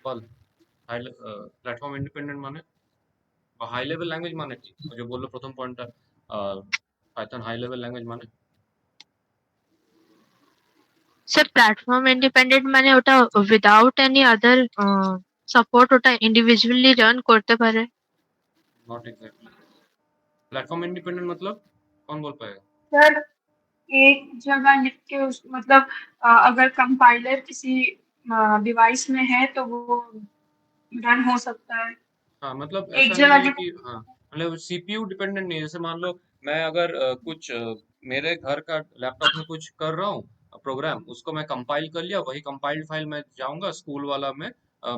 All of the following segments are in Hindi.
बोल हाई प्लेटफॉर्म इंडिपेंडेंट माने हाई लेवल लैंग्वेज माने কি যে বললো প্রথম পয়েন্টটা পাইথন হাই লেভেল ল্যাঙ্গুয়েজ মানে স্যার প্ল্যাটফর্ম ইন্ডিপেন্ডেন্ট মানে ওটা উইদাউট এনি আদার সাপোর্ট ওটা ইন্ডিভিজুয়ালি রান করতে পারে। नॉट एग्जैक्टली प्लेटफॉर्म इंडिपेंडेंट मतलब कौन बोल पाएगा सर एक जगह लिख के उस मतलब अगर कंपाइलर किसी डिवाइस में है तो वो रन हो सकता है। हाँ मतलब एक ऐसा नहीं जगह है लिख कि हाँ मतलब सीपीयू डिपेंडेंट नहीं है जैसे मान लो मैं अगर मेरे घर का लैपटॉप में कुछ कर रहा हूँ प्रोग्राम उसको मैं कंपाइल कर लिया वही कंपाइल्ड फाइल मैं जाऊंगा स्कूल वाला में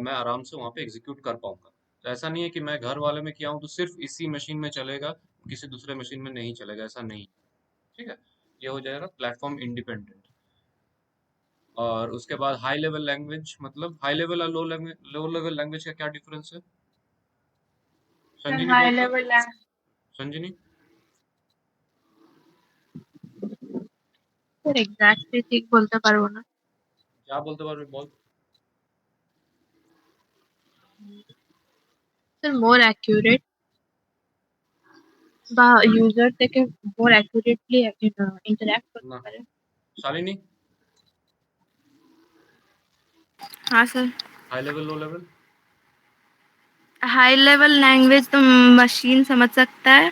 मैं आराम से वहाँ पे एग्जीक्यूट कर पाऊंगा तो ऐसा नहीं है कि मैं घर वाले में किया हूँ तो सिर्फ इसी मशीन में चलेगा किसी दूसरे मशीन में नहीं चलेगा ऐसा नहीं ठीक है ये हो जाएगा प्लेटफॉर्म इंडिपेंडेंट और उसके बाद हाई लेवल लैंग्वेज मतलब हाई लेवल और लो लेवल लैंग्वेज का क्या डिफरेंस है सर संजीनी हाई बोल तो लेवल संजीनी স্যার এক্স্যাক্টলি ঠিক বলতে পারবো না। क्या बोलते पारबे बोल স্যার মোর অ্যাকিউরেট বা ইউজার থেকে মোর অ্যাকিউরেটলি ইন্টারঅ্যাক্ট করতে ना পারে। शालिनी हाँ sir. High level low level high level language तो मशीन समझ सकता है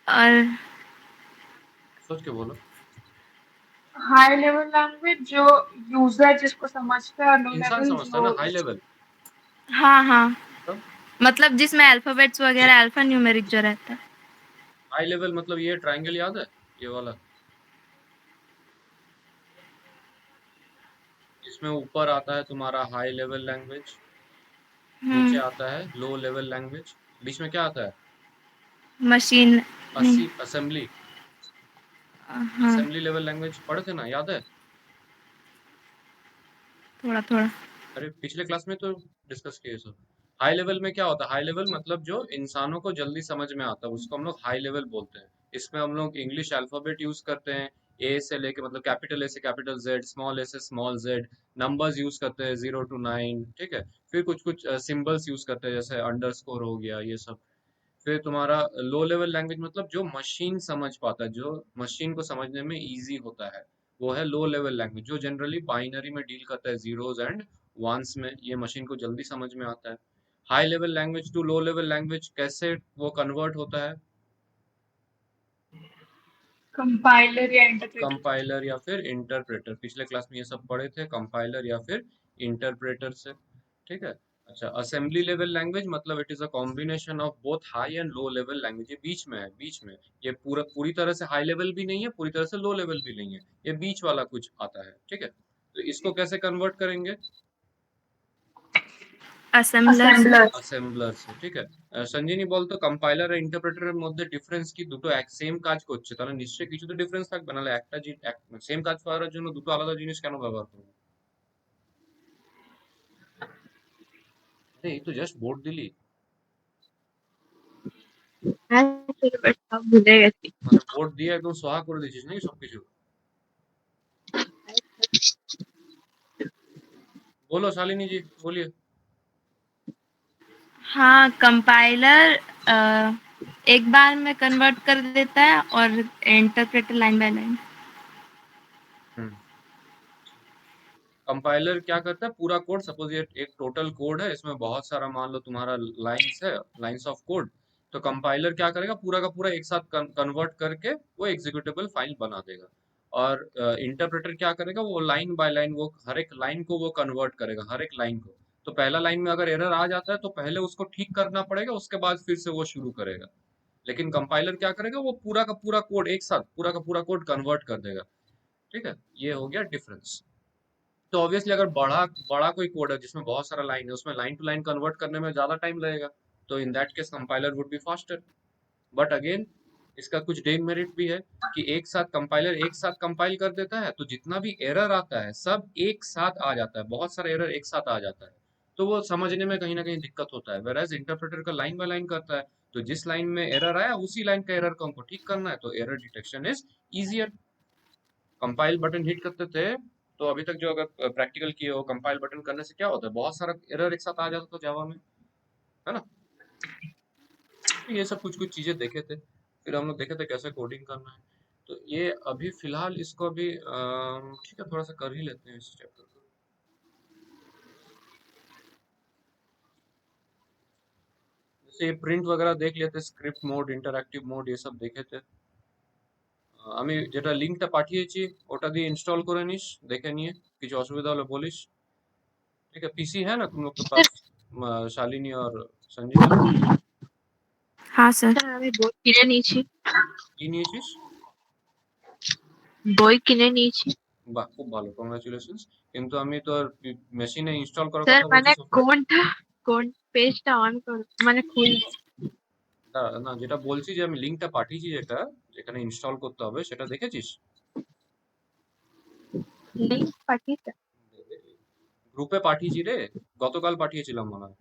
और सोच के बोलो हाई लेवल लैंग्वेज जो यूजर जिसको समझता है और लो इंसान लेवल समझता है जो ना हाई लेवल हाँ हाँ तब मतलब जिसमें अल्फाबेट्स वगैरह अल्फा न्यूमेरिक जो रहता है। हाई लेवल मतलब ये ट्रायंगल याद है ये वाला इसमें ऊपर आता है तुम्हारा हाई लेवल लैंग्वेज नीचे हम्म। आता है लो लेवल लैंग्वेज बीच में क्या आता है मशीन नहीं। असेंबली हाँ असेंबली लेवल लैंग्वेज पढ़े थे ना याद है थोड़ा थोड़ा। अरे पिछले क्लास में तो डिस्कस किए सब हाई लेवल में क्या होता है हाई लेवल मतलब जो इंसानों को जल्दी समझ में आता है उसको हम लोग हाई लेवल बोलते हैं इसमें हम लोग इंग्लिश अल्फाबेट यूज करते हैं ए से लेके मतलब कैपिटल ए से कैपिटल जेड स्मॉल ए से स्मॉल जेड नंबर्स यूज करते हैं 0 to 9 ठीक है फिर कुछ कुछ सिंबल्स यूज करते हैं जैसे अंडरस्कोर हो गया ये सब फिर तुम्हारा लो लेवल लैंग्वेज मतलब जो मशीन समझ पाता है जो मशीन को समझने में इजी होता है वो है लो लेवल लैंग्वेज जो जनरली बाइनरी में डील करता है जीरोस एंड वंस में ये मशीन को जल्दी समझ में आता है high level language to low level language कैसे वो कन्वर्ट होता है कंपाइलर या इंटरप्रेटर। कंपाइलर या फिर इंटरप्रेटर पिछले क्लास में ये सब पढ़े थे कंपाइलर या फिर इंटरप्रेटर से ठीक है अच्छा असेंबली लेवल लैंग्वेज मतलब it is a combination of both high and low level language ये बीच में है बीच में ये पूरी तरह से हाई लेवल भी नहीं है पूरी तरह से लो लेवल भी नहीं है ये बीच वाला कुछ आता है ठीक है तो इसको कैसे कन्वर्ट करेंगे असेंबलर से। असेंबलर অ্যাসেম্বলার से ঠিক है সঞ্জিনী বলতো কম্পাইলার আর ইন্টারপ্রেটারের মধ্যে ডিফারেন্স কি দুটো এক সেম কাজ করছে তাহলে নিশ্চয়ই কিছু তো ডিফারেন্স থাকবে নাহলে একটা সেম কাজ করার জন্য দুটো আলাদা জিনিস কেন ব্যবহার করবো আরে এই তো জাস্ট বোর্ড দিলি হ্যাঁ স্যার বাট সব ভুলে গেছি। মানে বোর্ড দিয়ে একদম সোহা করে দিয়েছিস নাকি সবকিছু बोलो शालिनी जी बोलिए हाँ कंपाइलर एक बार में कन्वर्ट कर देता है और interpreter line by line. Compiler क्या करता है पूरा कोड सपोज ये एक टोटल कोड है इसमें बहुत सारा मान लो तुम्हारा लाइंस है लाइंस ऑफ कोड तो कंपाइलर क्या करेगा पूरा का पूरा एक साथ कन्वर्ट करके वो एग्जीक्यूटेबल फाइल बना देगा और इंटरप्रेटर क्या करेगा वो लाइन बाय लाइन वो हर एक लाइन को वो कन्वर्ट करेगा हर एक लाइन को तो पहला लाइन में अगर एरर आ जाता है तो पहले उसको ठीक करना पड़ेगा उसके बाद फिर से वो शुरू करेगा लेकिन कंपाइलर क्या करेगा वो पूरा का पूरा कोड एक साथ पूरा का पूरा कोड कन्वर्ट कर देगा ठीक है ये हो गया डिफरेंस तो ऑब्वियसली अगर बड़ा बड़ा कोई कोड है जिसमें बहुत सारा लाइन है उसमें लाइन टू लाइन कन्वर्ट करने में ज्यादा टाइम लगेगा तो in that case compiler would be faster but again इसका कुछ डेमेरिट भी है कि एक साथ कंपाइलर एक साथ कंपाइल कर देता है तो जितना भी एरर आता है सब एक साथ आ जाता है बहुत सारा एरर एक साथ आ जाता है तो वो समझने में कहीं ना कहीं दिक्कत होता है वेराज इंटरप्रेटर का लाइन बाय लाइन करता है तो जिस लाइन में एरर आया उसी लाइन का एरर को हमको ठीक करना है तो error detection is easier compile button hit करते थे तो अभी तक जो अगर प्रैक्टिकल किए हो, कंपाइल बटन करने से क्या होता है, बहुत सारा एरर एक साथ आ जाता था जावा में, है ना। तो ये सब कुछ कुछ चीजें देखे थे, फिर हम लोग देखे थे कैसे कोडिंग करना है। तो ये अभी फिलहाल इसको अभी ठीक है, थोड़ा सा कर ही लेते हैं इस चैप्टर को। जैसे ये प्रिंट वगैरह देख लेते, स्क्रिप्ट मोड, इंटरैक्टिव मोड, ये सब देखे थे। আমি যেটা লিঙ্কটা পাঠিয়েছি ওটা দিয়ে इंस्टॉल করে নিস, দেখে নিয়ে কিছু অসুবিধা হলে বলিস। ठीक है, पीसी है ना तुम लोग के सर पास, शालिनी और संजीता? हाँ सर। স্যার আমি বই কিনে নিয়েছি। কি নিয়েছিস? বই কিনে নিয়েছি। বাহ, খুব ভালো, কংগ্রাচুলেশনস। কিন্তু আমি তোর মেশিনে ইনস্টল করার স্যার কথা মানে বলছি সফটওয়্যার। কোন পেজটা অন মানে খুলবো? না, যেটা বলছি যে আমি লিঙ্কটা পাঠিয়েছি, যেটা যেখানে ইনস্টল করতে হবে সেটা দেখেছিস? লিংক পাঠিয়েছে? গ্রুপে পাঠিয়েছি রে, গতকাল পাঠিয়েছিলাম মনে হয়।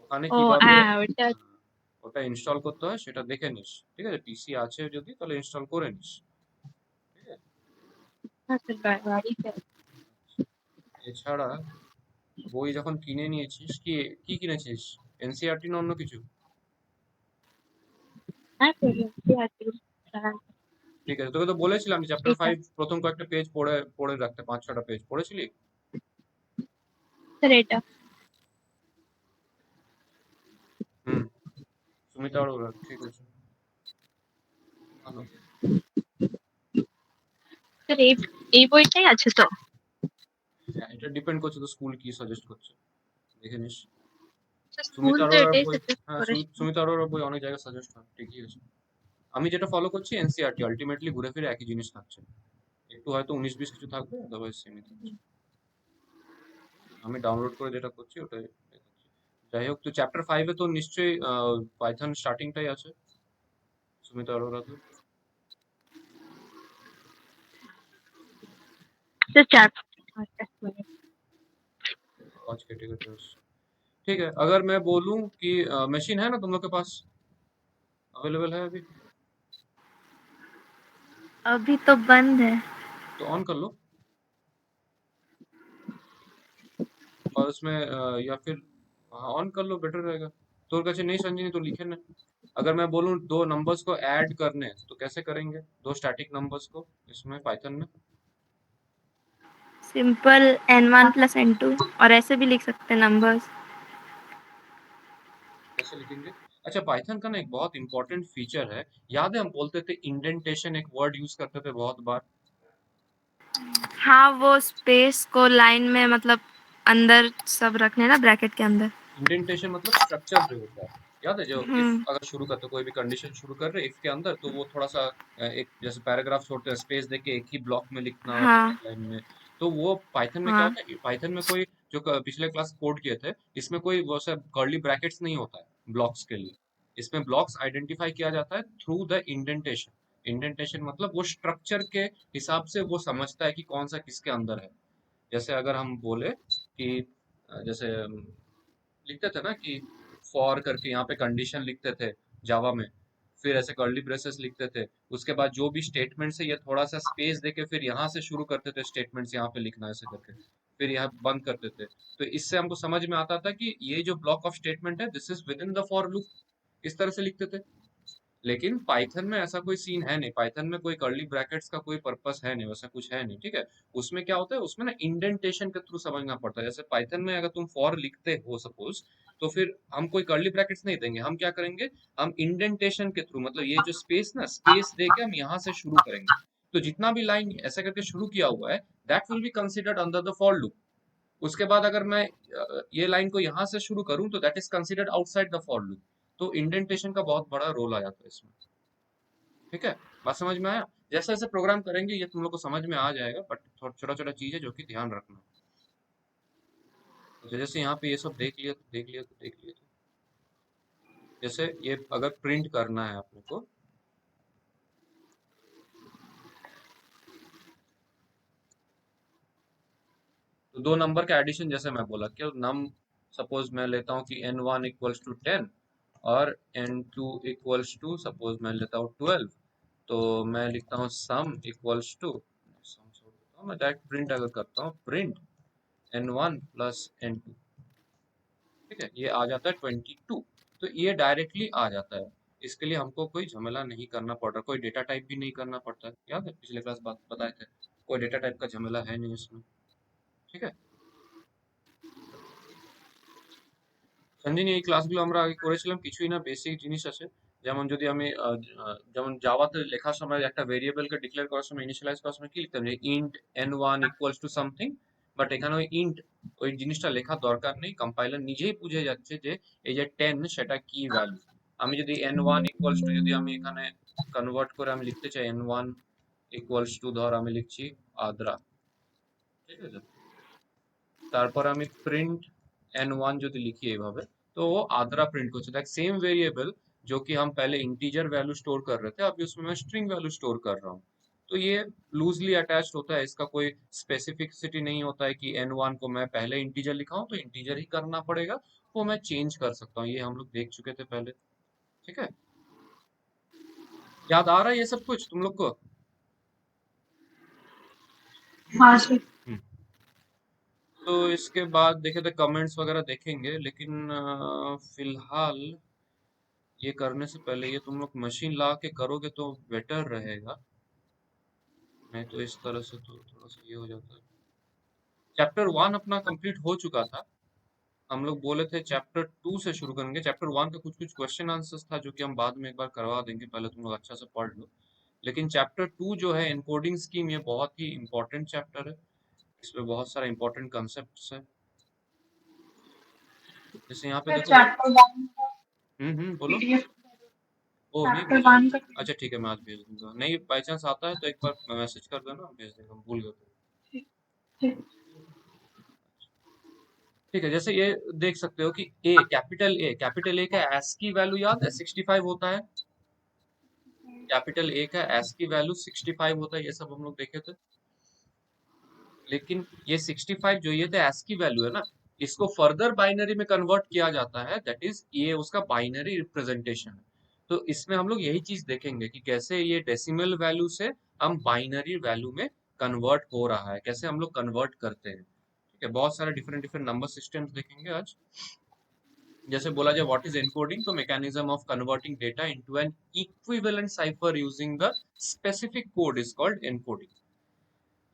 ওখানে ও কিভাবে হ্যাঁ ওইটা। ওটা ইনস্টল করতে হয় সেটা দেখে নিস, ঠিক আছে? পিসি আছে যদি তাহলে ইনস্টল করে নিস, ঠিক আছে? হ্যাঁ স্যার বাড়িতে। এছাড়া বই যখন কিনে নিয়েছিস, কি কি কিনেছিস? এনসিইআরটি না অন্য কিছু? হ্যাঁ স্যার ঠিক আছে। হ্যাঁ, ঠিক আছে, তোকে তো বলেছিলাম চ্যাপ্টার ঠিক 5 আছে প্রথম কয়েকটা পেজ পড়ে পড়ে রাখতে, 5-6টা পেজ পড়েছিলি? স্যার এটা। হুম, সুমিতা অরোরা, ঠিক আছে, ভালো। স্যার এই বইটাই আছে তো? হ্যাঁ, এটা ডিপেন্ড করছে তো স্কুল কি সাজেস্ট করছে, দেখে নিস। স্কুল সুমিতা তো অরোরার এটাই বই, সাজেস্ট হ্যাঁ করেছে। সুমিতা অরোরার বই অনেক জায়গায় সাজেস্ট হয়, ঠিকই আছে। আমি যেটা ফলো করছি এনসিইআরটি, আলটিমেটলি ঘুরে ফিরে একই জিনিস থাকছে, একটু হয়তো 19-20 কিছু থাকবে, আদারওয়াইজ সেমই থাকছে। আমি ডাউনলোড করে যেটা করছি ওটাই দেখাচ্ছি। যাই হোক, তো চ্যাপ্টার 5 এ তো নিশ্চয়ই পাইথন স্টার্টিংটাই আছে সুমিতা অরোরা তো। স্যার চার আচ্ছা आज के टिकट है। ठीक है, अगर मैं बोलूं कि मशीन है ना तुम लोग के पास, अवेलेबल है अभी, अभी तो बंद है। तो ऑन कर लो। और उसमें या फिर हाँ ऑन कर लो, बेटर रहेगा। তোর কাছে नहीं संजीनी तो लिखे ना। अगर मैं बोलूं दो नंबर्स को ऐड करने, तो कैसे करेंगे दो स्टैटिक नंबर्स को इसमें पाइथन में? सिंपल n1 प्लस n2, और ऐसे भी लिख सकते हैं नंबर्स। कैसे लिखेंगे? अच्छा, पाइथन का ना एक बहुत इंपॉर्टेंट फीचर है, याद है हम बोलते थे इंडेंटेशन, एक वर्ड यूज करते थे बहुत बार। हाँ, वो स्पेस को लाइन में मतलब अंदर सब रखने ना, ब्रैकेट के अंदर। इंडेंटेशन मतलब स्ट्रक्चर जो होता है, याद है? जो इफ हम्म। अगर शुरू करते कोई भी कंडीशन शुरू कर रहे इफ के अंदर, तो वो थोड़ा सा एक जैसे पैराग्राफ छोड़ते हैं, स्पेस देके एक ही ब्लॉक में लिखना हाँ एक लाइन में। तो वो पाइथन में क्या हाँ होता है, पाइथन में कोई जो पिछले क्लास कोड किए थे, इसमें कोई वो सब कर्ली ब्रैकेट्स नहीं होता है ब्लॉक्स के लिए। इसमें ब्लॉक्स आइडेंटिफाई किया जाता है थ्रू द इंडेंटेशन। इंडेंटेशन मतलब वो स्ट्रक्चर के हिसाब से वो समझता है कि कौन सा किसके अंदर है। जैसे अगर हम बोले कि जैसे लिखते थे ना कि फॉर करके यहाँ पे कंडीशन लिखते थे जावा में, फिर ऐसे कर्ली ब्रेसेस लिखते थे, उसके बाद जो भी स्टेटमेंट्स है ये थोड़ा सा स्पेस देके फिर यहाँ से शुरू करते थे स्टेटमेंट्स, यहाँ पे लिखना ऐसे करके, फिर यहाँ बंद करते थे। तो इससे हमको समझ में आता था कि ये जो ब्लॉक ऑफ स्टेटमेंट है this is with in the for loop, इस तरह से लिखते थे। लेकिन पाइथन में ऐसा कोई सीन है नहीं, पाइथन में कोई कर्ली ब्रैकेट्स का कोई पर्पस है नहीं, वैसा कुछ है नहीं, ठीक है। उसमें क्या होता है, उसमें ना इंडेंटेशन के थ्रू समझना पड़ता है। जैसे पाइथन में अगर तुम फॉर लिखते हो सपोज, तो फिर हम कोई कर्ली ब्रैकेट्स नहीं देंगे, हम क्या करेंगे, हम इंडेंटेशन के थ्रू, मतलब ये जो स्पेस ना, स्पेस देके हम यहाँ से शुरू करेंगे। तो जितना भी लाइन ऐसे करके शुरू किया हुआ है that will be considered under the for loop. उसके बाद अगर मैं ये लाइन को यहाँ से शुरू करूं तो that is considered outside the for loop. तो इंडेंटेशन का बहुत बड़ा रोल आ जाता है इसमें, ठीक है। बात समझ में आया? जैसे जैसे प्रोग्राम करेंगे ये तुम लोग को समझ में आ जाएगा, बट थोड़ा छोटा छोटा चीज है जो कि ध्यान रखना। तो जैसे यहाँ पे ये सब देख लिया तो देख लिया तो देख लिया तो जैसे ये अगर प्रिंट करना है अपने को, तो दो नंबर का एडिशन, जैसे मैं बोला कि नम, सपोज मैं लेता हूँ कि n1 इक्वल्स टू 10 और n2 इक्वल्स टू सपोज मैं लेता हूँ 12, तो मैं लिखता हूँ सम इक्वल्स टू, सम छोड़ तो मैं डायरेक्ट प्रिंट अगर करता हूँ, प्रिंट n1 प्लस n2, ठीक है, ये आ जाता है 22। तो ये डायरेक्टली आ जाता है, इसके लिए हमको कोई झमेला नहीं करना पड़ रहा, कोई डेटा टाइप भी नहीं करना पड़ता है। याद है पिछले क्लास बात बताए थे, कोई डेटा टाइप का झमेला है नहीं इसमें, ठीक है। সঞ্জিনী এই ক্লাসগুলো আমরা আগে করেছিলাম, কিছুই না, বেসিক জিনিস আছে। যেমন যদি আমি যেমন জাভাতে লেখার সময় একটা ভেরিয়েবলকে ডিক্লেয়ার করার সময়, ইনিশিয়ালাইজ করার সময় কি লিখতাম, যে int n1 equals to something, but এখানে ওই ইন্ট ওই জিনিসটা লেখার দরকার নেই, কম্পাইলার নিজেই বুঝে যাচ্ছে যে এই যে 10 সেটা কি ভ্যালু। আমি যদি n1 ইকুয়ালস টু, যদি আমি এখানে কনভার্ট করে আমি লিখতে চাই n1 ইকুয়ালস টু, ধর আমি লিখছি আদ্রা, ঠিক আছে, তারপর আমি প্রিন্ট n1 যদি লিখি এইভাবে, तो वो आद्रा प्रिंट করছে। देख सेम वेरिएबल जो कि हम पहले इंटीजर वैल्यू स्टोर कर रहे थे, अभी उसमें मैं स्ट्रिंग वैल्यू स्टोर कर रहा हूँ। तो ये लूजली अटैच्ड होता है, इसका कोई स्पेसिफिसिटी नहीं होता है कि n1 को मैं पहले इंटीजर लिखा हूँ तो इंटीजर ही करना पड़ेगा, वो मैं चेंज कर सकता हूँ। ये हम लोग देख चुके थे पहले, ठीक है। याद आ रहा है ये सब कुछ तुम लोग को? हाँ सर। तो इसके बाद देखे तो कमेंट्स वगैरह देखेंगे, लेकिन फिलहाल ये करने से पहले ये तुम लोग मशीन ला के करोगे तो बेटर रहेगा, नहीं तो इस तरह से तो थोड़ा सा ये हो जाता है। चैप्टर 1 अपना कंप्लीट हो चुका था, हम लोग बोले थे चैप्टर 2 से शुरू करेंगे। चैप्टर 1 का कुछ कुछ क्वेश्चन आंसर्स था जो कि हम बाद में एक बार करवा देंगे, पहले तुम लोग अच्छा से पढ़ लो। लेकिन चैप्टर 2 जो है एनकोडिंग स्कीम, ये बहुत ही इंपॉर्टेंट चैप्टर है, इसमें बहुत सारा इंपॉर्टेंट कंसेप्ट है। जैसे यहाँ पे सर देखो, चैप्टर 1 का बोलो। पीडीएफ ओ नहीं चैप्टर भेजा? 1 का अच्छा ठीक है, मैं आज भेज दूंगा, नहीं बाई चांस आता है तो एक बार मैसेज कर देना, भेज देगा, भूल गए तो। ठीक। ठीक है, जैसे ये देख सकते हो कि कैपिटल ए का ASCII वैल्यू याद है 65 होता है, कैपिटल ए का ASCII वैल्यू 65 होता है, ये सब हम लोग देखे थे। लेकिन ये 65 जो ये तो ASCII वैल्यू है ना, इसको फर्दर बाइनरी में कन्वर्ट किया जाता है, दैट इज ये उसका बाइनरी रिप्रेजेंटेशन है। तो इसमें हम लोग यही चीज देखेंगे कि कैसे ये डेसिमल वैल्यू से हम बाइनरी वैल्यू में कन्वर्ट हो रहा है, कैसे हम लोग कन्वर्ट करते हैं, ठीक है। बहुत सारे डिफरेंट डिफरेंट नंबर सिस्टम्स देखेंगे आज। जैसे बोला जाए व्हाट इज एनकोडिंग, तो mechanism of converting data into an equivalent cipher using the specific code is called encoding.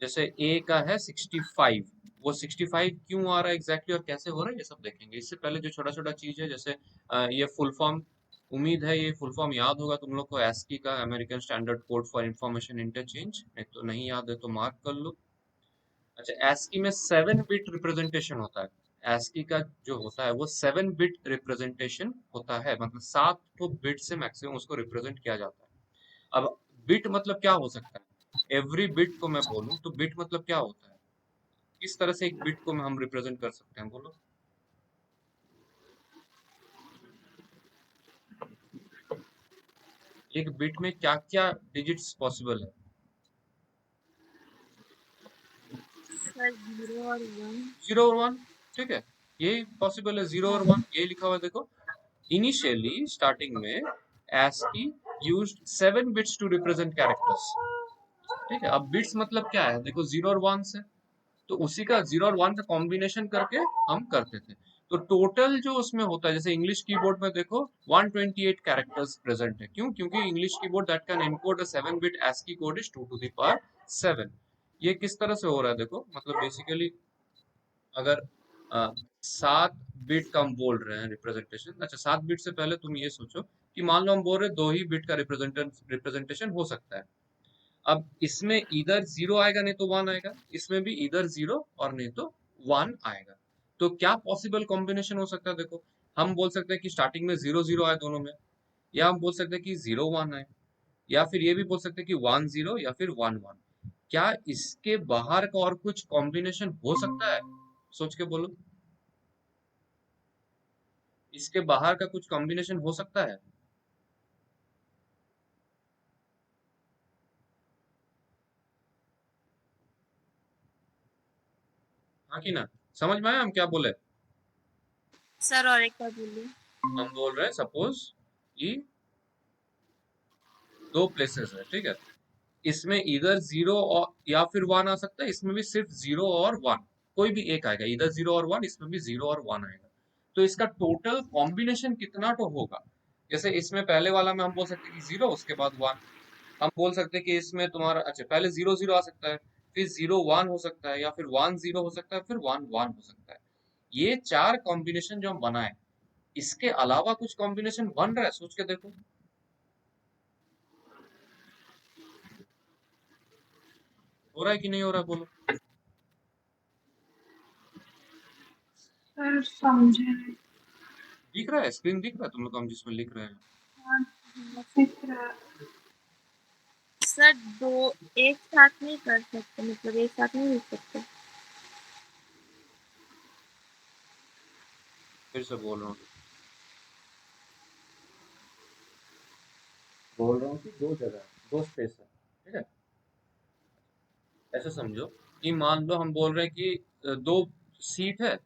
जैसे ए का है 65, वो 65 क्यों आ रहा है एग्जैक्टली और कैसे हो रहा है ये सब देखेंगे। इससे पहले जो छोटा छोटा चीज है, जैसे ये फुल फॉर्म, उम्मीद है ये फुल फॉर्म याद होगा तुम लोग को, ASCII का American standard code for information interchange, नहीं तो नहीं याद है तो मार्क कर लो। अच्छा, ASCII में 7 बिट रिप्रेजेंटेशन होता है, ASCII का जो होता है वो 7 बिट रिप्रेजेंटेशन होता है, मतलब 7 तो बिट से मैक्सिमम उसको रिप्रेजेंट किया जाता है। अब बिट मतलब क्या हो सकता है, एवरी बिट को मैं बोलूं तो बिट मतलब क्या होता है, किस तरह से एक बिट को हम रिप्रेजेंट कर सकते हैं, बोलो। एक बिट में क्या क्या डिजिट्स पॉसिबल है? सर 0 और 1। 0 और 1, ठीक है, ये पॉसिबल है, 0 और 1 ये लिखा हुआ है देखो। इनिशियली स्टार्टिंग में ASCII used 7 bits to represent characters, ठीक है। अब बिट्स मतलब क्या है, देखो 0 और 1 से, तो उसी का 0 और 1 का कॉम्बिनेशन करके हम करते थे। तो टोटल जो उसमें होता है, जैसे इंग्लिश कीबोर्ड में देखो 128 कैरेक्टर्स प्रेजेंट है, क्यों, क्योंकि English keyboard that can encode a 7 bit ASCII code is 2 to the power 7। ये किस तरह से हो रहा है देखो, मतलब बेसिकली अगर 7 बिट का हम बोल रहे हैं रिप्रेजेंटेशन, अच्छा 7 बिट से पहले तुम ये सोचो कि मान लो हम बोल रहे 2 ही बिट का रिप्रेजेंटेशन हो सकता है। अब इसमें इधर 0 आएगा नहीं तो 1 आएगा, इसमें भी इधर 0 और नहीं तो 1 आएगा। तो क्या पॉसिबल कॉम्बिनेशन हो सकता है, देखो हम बोल सकते हैं कि स्टार्टिंग में 0 0 आए दोनों में, या हम बोल सकते हैं कि 0 1 आए, या फिर ये भी बोल सकते हैं कि 1 0 या फिर 1 1। क्या इसके बाहर का और कुछ कॉम्बिनेशन हो सकता है, सोच के बोलो, इसके बाहर का कुछ कॉम्बिनेशन हो सकता है? हाँ कि ना, समझ में आया हम क्या बोले? सर और एक बार बोलिए। हम बोल रहे हैं सपोज कि 2 प्लेसेस है, ठीक है, इसमें इधर 0 और या फिर 1 आ सकता है, इसमें भी सिर्फ 0 और 1, कोई भी एक आएगा, इधर 0 और 1, इसमें भी 0 और 1 आएगा। तो इसका टोटल कॉम्बिनेशन कितना तो होगा। जैसे इसमें पहले वाला में हम बोल सकते हैं कि 0 उसके बाद 1, हम बोल सकते हैं कि इसमें तुम्हारा अच्छा पहले 0 0 आ सकता है, फिर 0 1 हो सकता है, या फिर 1 0 हो सकता है, फिर 1 1 हो सकता है। ये 4 कॉम्बिनेशन जो हम बनाए, इसके अलावा कुछ कॉम्बिनेशन बन रहा है, सोच के देखो। हो रहा है कि नहीं हो रहा है, बोलो। सर समझे नहीं। दिख रहा है, स्क्रीन दिख रहा है तुम लोग, हम जिसमें लिख रहे हैं। हाँ, फिक्र सर दो एक साथ नहीं कर सकते, मतलब एक साथ नहीं लिख सकते। फिर से बोल रहा हूँ कि दो जगह है, दो स्पेस है, ठीक है। ऐसे समझो कि मान लो हम बोल रहे हैं कि दो सीट है,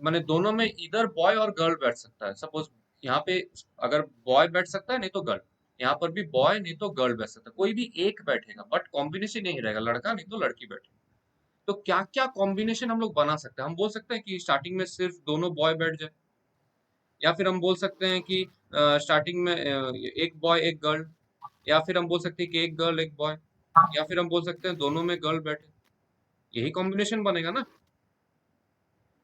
माने दोनों में इधर बॉय और गर्ल बैठ सकता है। सपोज यहाँ पे अगर बॉय बैठ सकता है, नहीं तो गर्ल, यहाँ पर भी बॉय नहीं तो गर्ल बैठ सकता है, कोई भी एक बैठेगा, बट कॉम्बिनेशन नहीं रहेगा, लड़का नहीं तो लड़की बैठेगी। तो क्या क्या कॉम्बिनेशन हम लोग बना सकते हैं? हम बोल सकते हैं कि स्टार्टिंग में सिर्फ दोनों बॉय बैठ जाए, या फिर हम बोल सकते हैं कि स्टार्टिंग में एक बॉय एक गर्ल, या फिर हम बोल सकते हैं कि एक गर्ल एक बॉय, या फिर हम बोल सकते हैं दोनों में गर्ल बैठे। यही कॉम्बिनेशन बनेगा ना,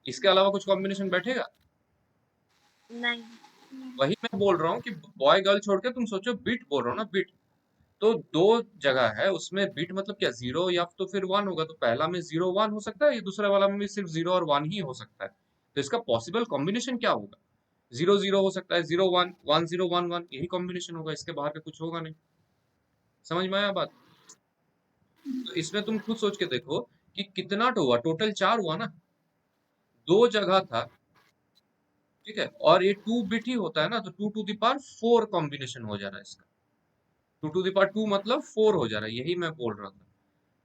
इसके अलावा कुछ कॉम्बिनेशन बैठेगा? नहीं। वही मैं बोल रहा हूँ कि बॉय गर्ल छोड़ के तुम सोचो, बिट बोल रहा हूँ ना, बिट। तो दो जगह है उसमें, बिट मतलब क्या, 0 या तो फिर 1 होगा, तो पहला में 0 1 हो सकता है, या दूसरे वाला में भी सिर्फ 0 और 1 ही हो सकता है। तो इसका पॉसिबल कॉम्बिनेशन क्या होगा? 0 0 हो सकता है, 0 1 1 0 1 1, यही कॉम्बिनेशन होगा, इसके बाहर का कुछ होगा नहीं। समझ में आया बात? तो इसमें तुम खुद सोच के देखो कि कितना तो हुआ, टोटल 4 हुआ ना, दो जगह था, ठीक है, और ये 2 बिट ही होता है ना, तो 2 टू द पावर 4 कॉम्बिनेशन हो जा रहा है इसका। 2 टू द पावर 2 मतलब 4 हो जा रहा है, यही मैं बोल रहा था।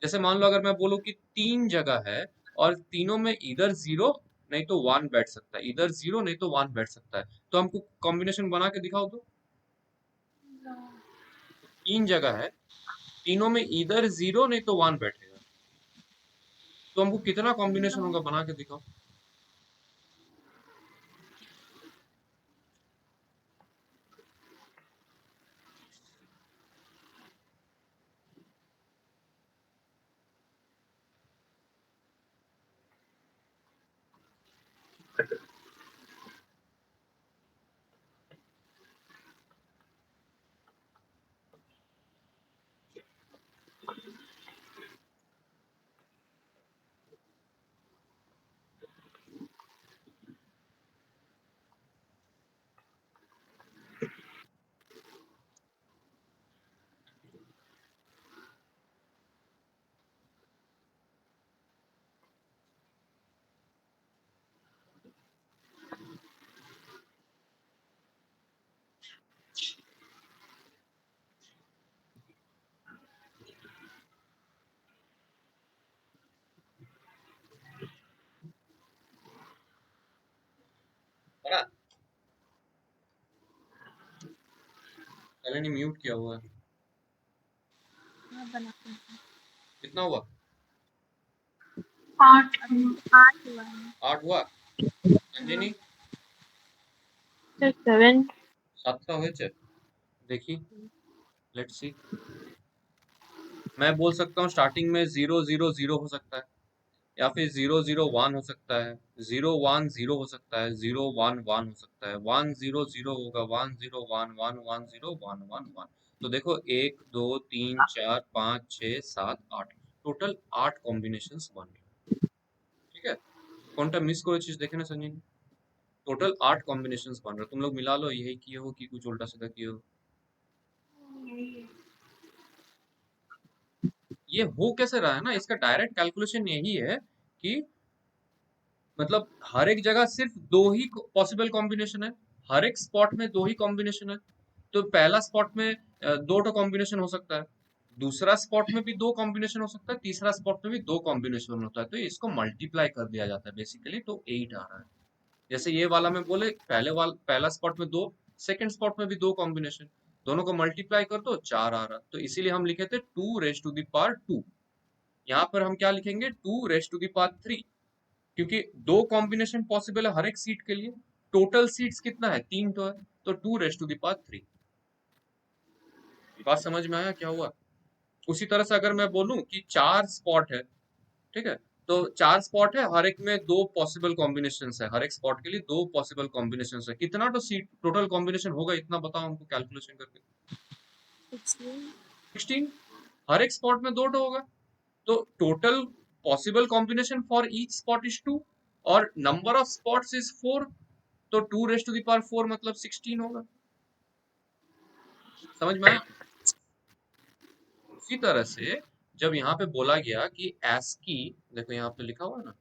जैसे मान लो अगर मैं बोलूं कि 3 जगह है, और तीनों में इधर 0 नहीं तो 1 बैठ सकता है, इधर 0 नहीं तो 1 बैठ सकता है, तो हमको कॉम्बिनेशन बना के दिखाओ तो। 3 जगह है, तीनों में इधर 0 नहीं तो 1 बैठेगा, तो हमको कितना कॉम्बिनेशन होगा, बना के दिखाओ। है ना? पहले नहीं म्यूट किया हुआ है। हाँ, बनाते हैं। कितना हुआ? 8 8 हुआ है। 8 हुआ। अंजनी सर 7। 7 হয়েছে, देखी, लेट्स सी। मैं बोल सकता हूँ स्टार्टिंग में 0 0 0 हो सकता है, या फिर 0 0 1 हो सकता है, 0 1 0 हो सकता है, 0 1 1 हो सकता है, 1 0 0 होगा, 1 0 1 1 1 0 1 1 1। तो देखो 1 2 3 4 5 6 7 8, टोटल 8 कॉम्बिनेशंस बन रहे हैं, ठीक है। कौनटा मिस করেছিস देखे ना संजय, टोटल 8 कॉम्बिनेशंस बन रहे हैं, तुम लोग मिला लो, यही किए हो कि कुछ उल्टा सीधा किए हो। ये हो कैसे रहा है ना, इसका डायरेक्ट कैलकुलेशन यही है कि मतलब हर एक जगह सिर्फ दो ही पॉसिबल कॉम्बिनेशन है, हर एक स्पॉट में दो ही कॉम्बिनेशन है। तो पहला स्पॉट में दो तो कॉम्बिनेशन हो सकता है, दूसरा स्पॉट में भी दो कॉम्बिनेशन हो सकता है, तीसरा स्पॉट में भी दो कॉम्बिनेशन होता है, तो इसको मल्टीप्लाई कर दिया जाता है बेसिकली, तो 8 आ रहा है। जैसे ये वाला में बोले, पहला स्पॉट में दो, सेकंड स्पॉट में भी दो कॉम्बिनेशन, दोनों को मल्टीप्लाई कर दो 4 आ रहा, तो इसीलिए हम लिखे थे 2 रेज टू द पावर 2। यहाँ पर हम क्या लिखेंगे 2 रेज टू द पावर 3, क्योंकि दो कॉम्बिनेशन पॉसिबल है हर एक सीट के लिए। टोटल सीट्स कितना है 3 तो है, तो 2 रेज टू द पावर 3। बात समझ में आया क्या हुआ? उसी तरह से अगर मैं बोलूं कि 4 स्पॉट है, ठीक है, तो 4 स्पॉट है, हर एक में 2 पॉसिबल कॉम्बिनेशन है, हर एक स्पॉट के लिए 2 पॉसिबल कॉम्बिनेशन है। कितना तो सीट टोटल कॉम्बिनेशन होगा इतना बताओ हमको कैलकुलेशन करके। 16। हर एक स्पॉट में 2 होगा, तो total possible combination for each spot is 2 और नंबर ऑफ स्पॉट्स इज 4, तो 2 रेज टू द पावर 4 मतलब 16 होगा। समझ में आया? उसी तरह से जब यहाँ पे बोला गया कि ASCII, देखो यहाँ पे लिखा हुआ है ना,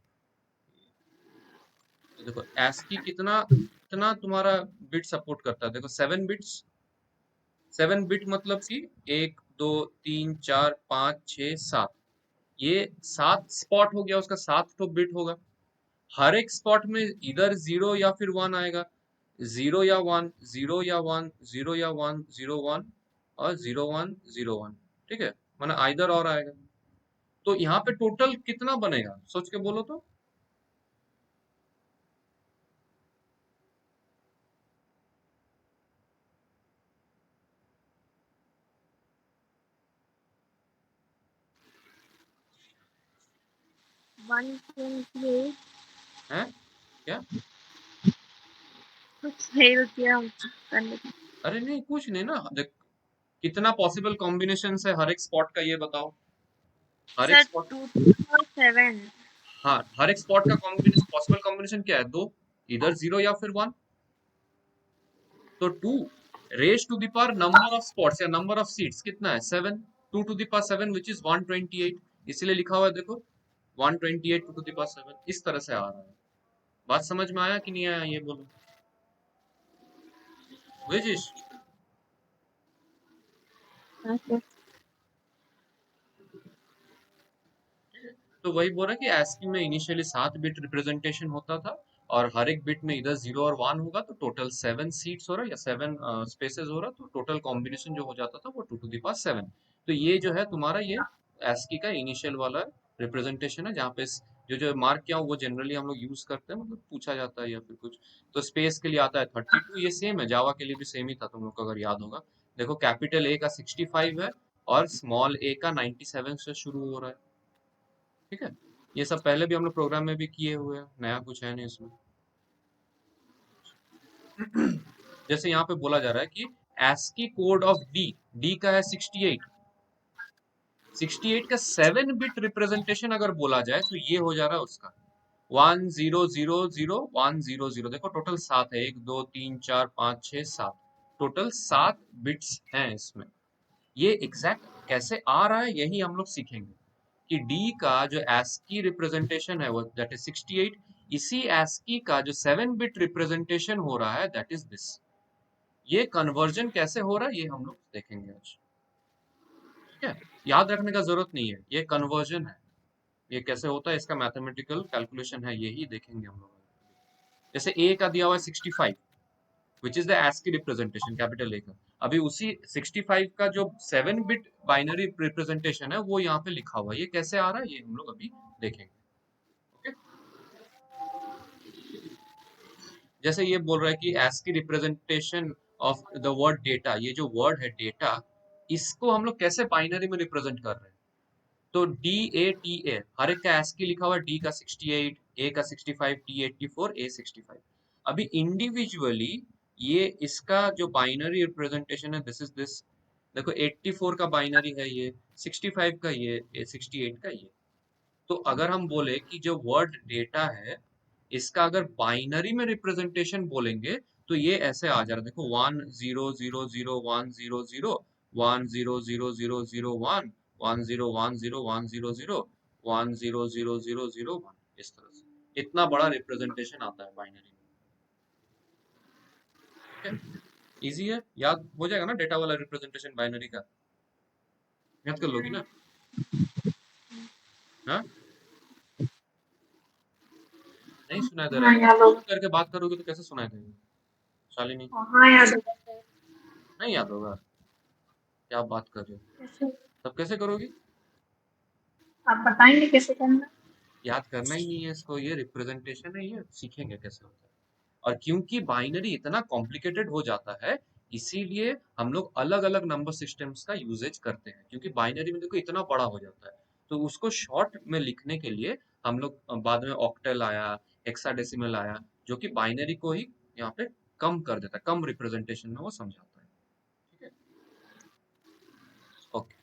देखो ASCII कितना तुम्हारा बिट सपोर्ट करता है, देखो 7 बिट्स। 7 बिट मतलब कि 1 2 3 4 5 6 7, ये 7 स्पॉट हो गया, उसका 7 तो बिट होगा। हर एक स्पॉट में इधर 0 या फिर 1 आएगा, 0 या 1 0 या 1 0 या 1 0 1 और 0 1 0 1, ठीक है, माना आइदर और आएगा। तो यहाँ पे टोटल कितना बनेगा सोच के बोलो तो। है क्या? अरे नहीं कुछ नहीं ना, देख कितना पॉसिबल कॉम्बिनेशन है हर एक स्पॉट का ये बताओ। हर एक sir spot, 2 to the power 7। हाँ हर एक स्पॉट का कॉम्बिनेशन पॉसिबल कॉम्बिनेशन क्या है 2, इधर 0 या फिर 1, तो 2 raise to the power number of spots या नंबर ऑफ सीट्स कितना है 7, 2 to the power 7 which is 128, इसीलिए लिखा हुआ है देखो 128 2 टू द पावर 7, इस तरह से आ रहा है। बात समझ में आया कि नहीं आया ये बोलो वेजिश। तो वही बोल रहा है कि ASCII में इनिशियली 7 बिट रिप्रेजेंटेशन होता था और हर एक बिट में इधर 0 और 1 होगा, तो टोटल 7 सीट्स हो रहा या 7 स्पेसेस हो रहा, तो टोटल कॉम्बिनेशन जो हो जाता था वो 2 टू द पावर 7। तो ये जो है तुम्हारा ये ASCII का इनिशियल वाला रिप्रेजेंटेशन है, जहाँ पे जो जो मार्क किया वो जनरली हम लोग यूज करते हैं, मतलब पूछा जाता है या फिर कुछ। तो स्पेस के लिए आता है 32, ये सेम है, जावा के लिए भी सेम ही था तुम लोग को अगर याद होगा। देखो कैपिटल ए का 65 है और स्मॉल ए का 97 से शुरू हो रहा है, ठीक है। ये सब पहले भी हम लोग प्रोग्राम में भी किए हुए हैं, नया कुछ है नहीं इसमें। जैसे यहाँ पे बोला जा रहा है कि ASCII कोड ऑफ डी का है 68, 68 का 7 बिट रिप्रेजेंटेशन अगर बोला जाए तो ये हो जा रहा है उसका 1000 देखो टोटल 7 है, 1 2 3 4 5 6 7, टोटल 7 बिट्स हैं इसमें। ये एग्जैक्ट कैसे आ रहा है यही हम लोग सीखेंगे कि डी का जो ASCII रिप्रेजेंटेशन है वो दैट इज 68, इसी ASCII का जो 7 बिट रिप्रेजेंटेशन हो रहा है दैट इज दिस। ये कन्वर्जन कैसे हो रहा है ये हम लोग देखेंगे आज, ठीक है। याद रखने का जरूरत नहीं है, ये कन्वर्जन है, ये कैसे होता है इसका मैथमेटिकल कैलकुलेशन है, यही देखेंगे हम लोग। जैसे ए का दिया हुआ है 65 which is the ASCII representation capital A का, अभी उसी 65 का जो 7 बिट बाइनरी रिप्रेजेंटेशन है वो यहाँ पे लिखा हुआ है, ये कैसे आ रहा है ये हम लोग अभी देखेंगे, ओके। जैसे ये बोल रहा है कि ASCII representation of the word data, ये जो वर्ड है डेटा, इसको हम लोग कैसे बाइनरी में रिप्रेजेंट कर रहे हैं। तो DATA हर एक का ASCII लिखा हुआ है, D का 68, A का 65, T 84, A 65। अभी इंडिविजुअली ये इसका जो बाइनरी रिप्रेजेंटेशन है दिस इज दिस, देखो 84 का बाइनरी है ये, 65 का ये 68 का ये। तो अगर हम बोले कि जो वर्ड डेटा है इसका अगर बाइनरी में रिप्रेजेंटेशन बोलेंगे तो ये ऐसे आ जा रहा है, देखो 1000100100 10000001 1010101001 100001, इस तरह से इतना बड़ा रिप्रेजेंटेशन आता है बाइनरी में। इजी है, याद हो जाएगा ना डेटा वाला रिप्रेजेंटेशन बाइनरी का, याद कर लोगी ना। हाँ नहीं सुनाई दे रहा हाँ है, याद म्यूट होगा। करके बात करोगे तो कैसे सुनाई देगा शालिनी? हाँ याद होगा। नहीं याद होगा। क्या बात कर रहे हो? कैसे? तब कैसे करोगी? आप बताएंगे कैसे करना? याद करना ही नहीं है इसको, ये रिप्रेजेंटेशन है, ये सीखेंगे कैसे होता है। और क्योंकि बाइनरी इतना कॉम्प्लिकेटेड हो जाता है, इसीलिए हम लोग अलग अलग नंबर सिस्टम्स का यूजेज करते हैं, क्योंकि बाइनरी में देखो इतना बड़ा हो जाता है, तो उसको शॉर्ट में लिखने के लिए हम लोग बाद में ऑक्टल आया, हेक्साडेसिमल आया, जो कि बाइनरी को ही यहाँ पे कम कर देता है, कम रिप्रेजेंटेशन में वो समझाता है। ठीक है, ओके।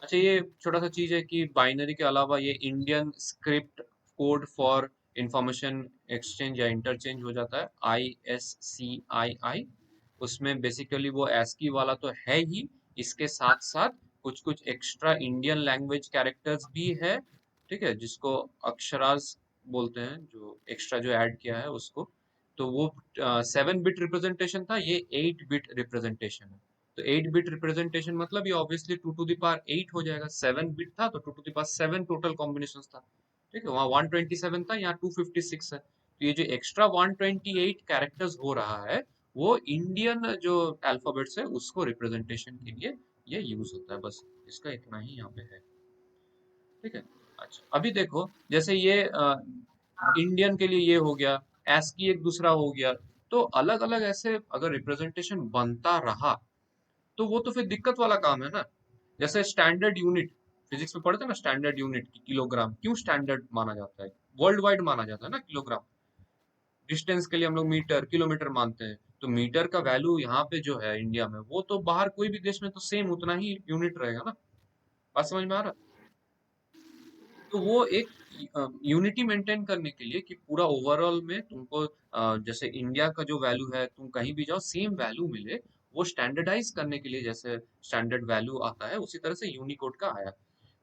अच्छा, ये छोटा सा चीज है कि बाइनरी के अलावा ये Indian script code for information exchange या इंटरचेंज हो जाता है, ISCII। उसमें बेसिकली वो ASCII वाला तो है ही, इसके साथ साथ कुछ कुछ एक्स्ट्रा इंडियन लैंग्वेज कैरेक्टर्स भी है। ठीक है, जिसको अक्षरास बोलते हैं, जो एक्स्ट्रा जो ऐड किया है उसको। तो वो 7 बिट रिप्रेजेंटेशन था, ये 8 बिट रिप्रेजेंटेशन है। तो 8 बिट रिप्रेजेंटेशन मतलब ये ऑब्वियसली 2 टू द पावर 8 हो जाएगा। 7 बिट था तो 2 to the power 7 total combination था। ठीक है, वहाँ 127 था, यहाँ 256 है। तो ये जो एक्स्ट्रा 128 कैरेक्टर्स हो रहा है, वो इंडियन जो अल्फाबेट्स है उसको रिप्रेजेंटेशन के लिए ये यूज होता है। बस इसका इतना ही यहाँ पे है। ठीक है, अच्छा अभी देखो, जैसे ये इंडियन के लिए ये हो गया, ASCII एक दूसरा हो गया। तो अलग अलग ऐसे अगर रिप्रेजेंटेशन बनता रहा तो वो तो फिर दिक्कत वाला काम है ना। जैसे स्टैंडर्ड यूनिट, फिजिक्स में पढ़ते हैं ना, स्टैंडर्ड यूनिट की किलोग्राम क्यों स्टैंडर्ड माना जाता है, वर्ल्ड वाइड माना जाता है ना किलोग्राम। डिस्टेंस के लिए हम लोग मीटर किलोमीटर मानते हैं, तो मीटर का वैल्यू यहाँ पे जो है इंडिया में, वो तो बाहर कोई भी देश में तो सेम उतना ही यूनिट रहेगा ना। बात समझ में आ रहा है? तो वो एक यूनिटी मेंटेन करने के लिए कि पूरा ओवरऑल में तुमको जैसे इंडिया का जो वैल्यू है तुम कहीं भी जाओ सेम वैल्यू मिले, वो स्टैंडर्डाइज करने के लिए जैसे स्टैंडर्ड वैल्यू आता है, उसी तरह से यूनिकोड का आया।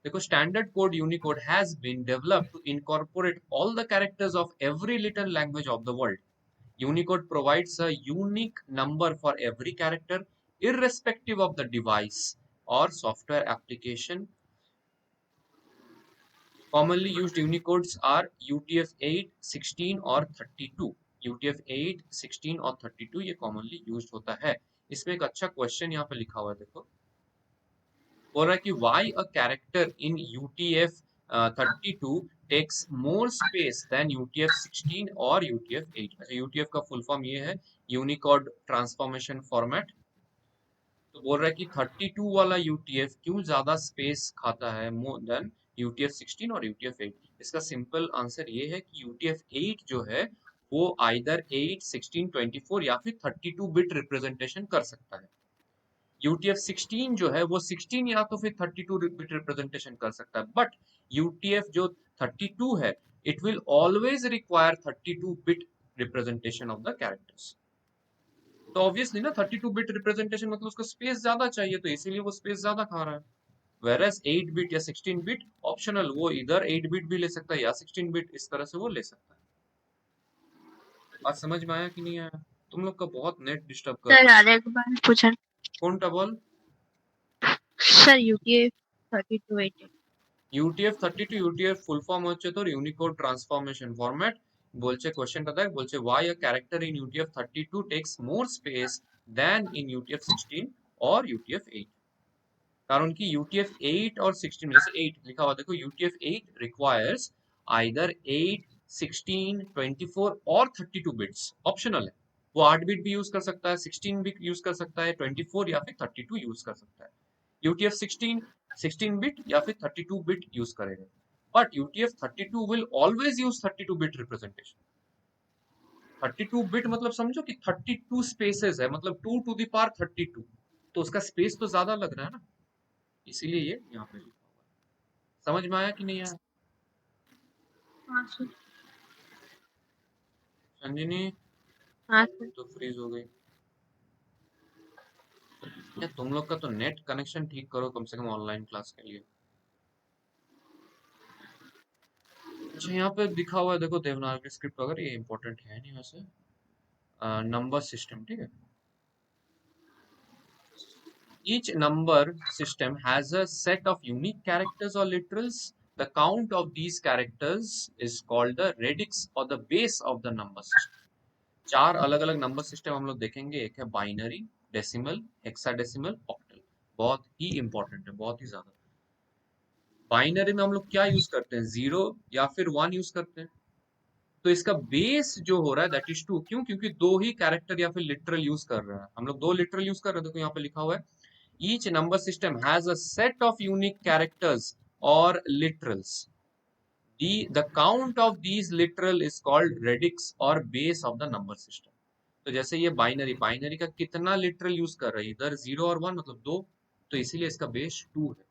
देखो, standard code Unicode has been developed to incorporate all the characters of every little language of the world. Unicode provides a unique number for every character irrespective of the device or software application. Commonly used Unicodes are UTF-8, 16 और 32। UTF-8, 16 और 32 ये commonly used होता है। इसमें एक अच्छा क्वेश्चन यहाँ पे लिखा हुआ है, देखो। बोल रहा है कि why a character in UTF-32 takes more space than UTF-16 और UTF-8। अच्छा, UTF का फुल फॉर्म ये है, यूनिकोड ट्रांसफॉर्मेशन फॉर्मेट। तो बोल रहा है कि 32 वाला यूटीएफ क्यों ज्यादा स्पेस खाता है मोर देन यूटीएफ 16 और यूटीएफ 8। इसका सिंपल आंसर ये है कि यूटीएफ 8 जो है वो आइदर 8, 16, 24 या फिर 32 बिट रिप्रेजेंटेशन कर सकता है। यूटीएफ 16 जो है वो 16 या तो फिर 32 बिट रिप्रेजेंटेशन कर सकता है, बट यूटीएफ जो 32 है, it will always require 32 bit representation of the characters. तो ऑब्वियसली ना 32 बिट रिप्रेजेंटेशन मतलब उसको स्पेस ज्यादा चाहिए, तो इसीलिए वो स्पेस ज्यादा खा रहा है। वेरएस 8 बिट या 16 बिट ऑप्शनल, वो इधर 8 बिट भी ले सकता है या 16 बिट, इस तरह से वो ले सकता है। बात समझ में आया कि नहीं आया? तुम लोग का बहुत नेट डिस्टर्ब कर सर रहा है। और एक बार पूछा कौन टा बोल? Sir UTF 3280 UTF 32 UTF full form হচ্ছে তোর ইউনিকোড ট্রান্সফরমেশন ফরম্যাট। বলছে কোশ্চেনটা দেখ, বলছে why a character in UTF 32 takes more space than in UTF 16 or UTF 8। कारण कि UTF-8 और 16 में से 8 लिखा हुआ देखो, UTF-8 requires either 8, 16, 24 और 32 बिट्स, ऑप्शनल है। वो 8 बिट भी यूज कर सकता है, 16 भी यूज कर सकता है, 24 या फिर 32 यूज कर सकता है। UTF-16 16 बिट या फिर 32 बिट यूज करेगा, but UTF-32 will always use 32 bit representation. 32 bit मतलब समझो कि 32 स्पेसेस है, मतलब 2 टू द पावर 32, तो उसका स्पेस तो ज्यादा लग रहा है ना, इसीलिए ये यहाँ पे लिखा हुआ है। समझ में आया कि नहीं आया? हाँ सर। संजिनी हाँ सर। तो फ्रीज हो गई। क्या तुम लोग का तो नेट कनेक्शन ठीक करो कम से कम ऑनलाइन क्लास के लिए। अच्छा, यहाँ पे दिखा हुआ है देखो, देवनागरी स्क्रिप्ट वगैरह, ये इंपॉर्टेंट है नहीं वैसे। नंबर सिस्टम, ठीक है। Each number system has a set of unique characters or literals. The count of these characters is called the radix or the base of the number system। 4 अलग अलग नंबर सिस्टम हम लोग देखेंगे। एक है बाइनरी, डेसिमल, हेक्साडेसिमल, ऑक्टल। बहुत ही इंपॉर्टेंट है, बहुत ही ज्यादा। बाइनरी में हम लोग क्या यूज करते हैं, 0 या फिर 1 यूज करते हैं। तो इसका बेस जो हो रहा है दैट इज 2। क्यों? क्योंकि दो ही कैरेक्टर या फिर लिटरल यूज कर रहे हैं हम लोग, दो लिटरल यूज कर रहे हैं। देखो यहाँ पे लिखा हुआ है each number system has a set of unique characters और literals. The count of these literal is called radix और base of the number system। तो जैसे ये बाइनरी का कितना लिटरल यूज कर रहा है, इधर 0 और 1 मतलब 2, तो इसीलिए इसका बेस 2 है।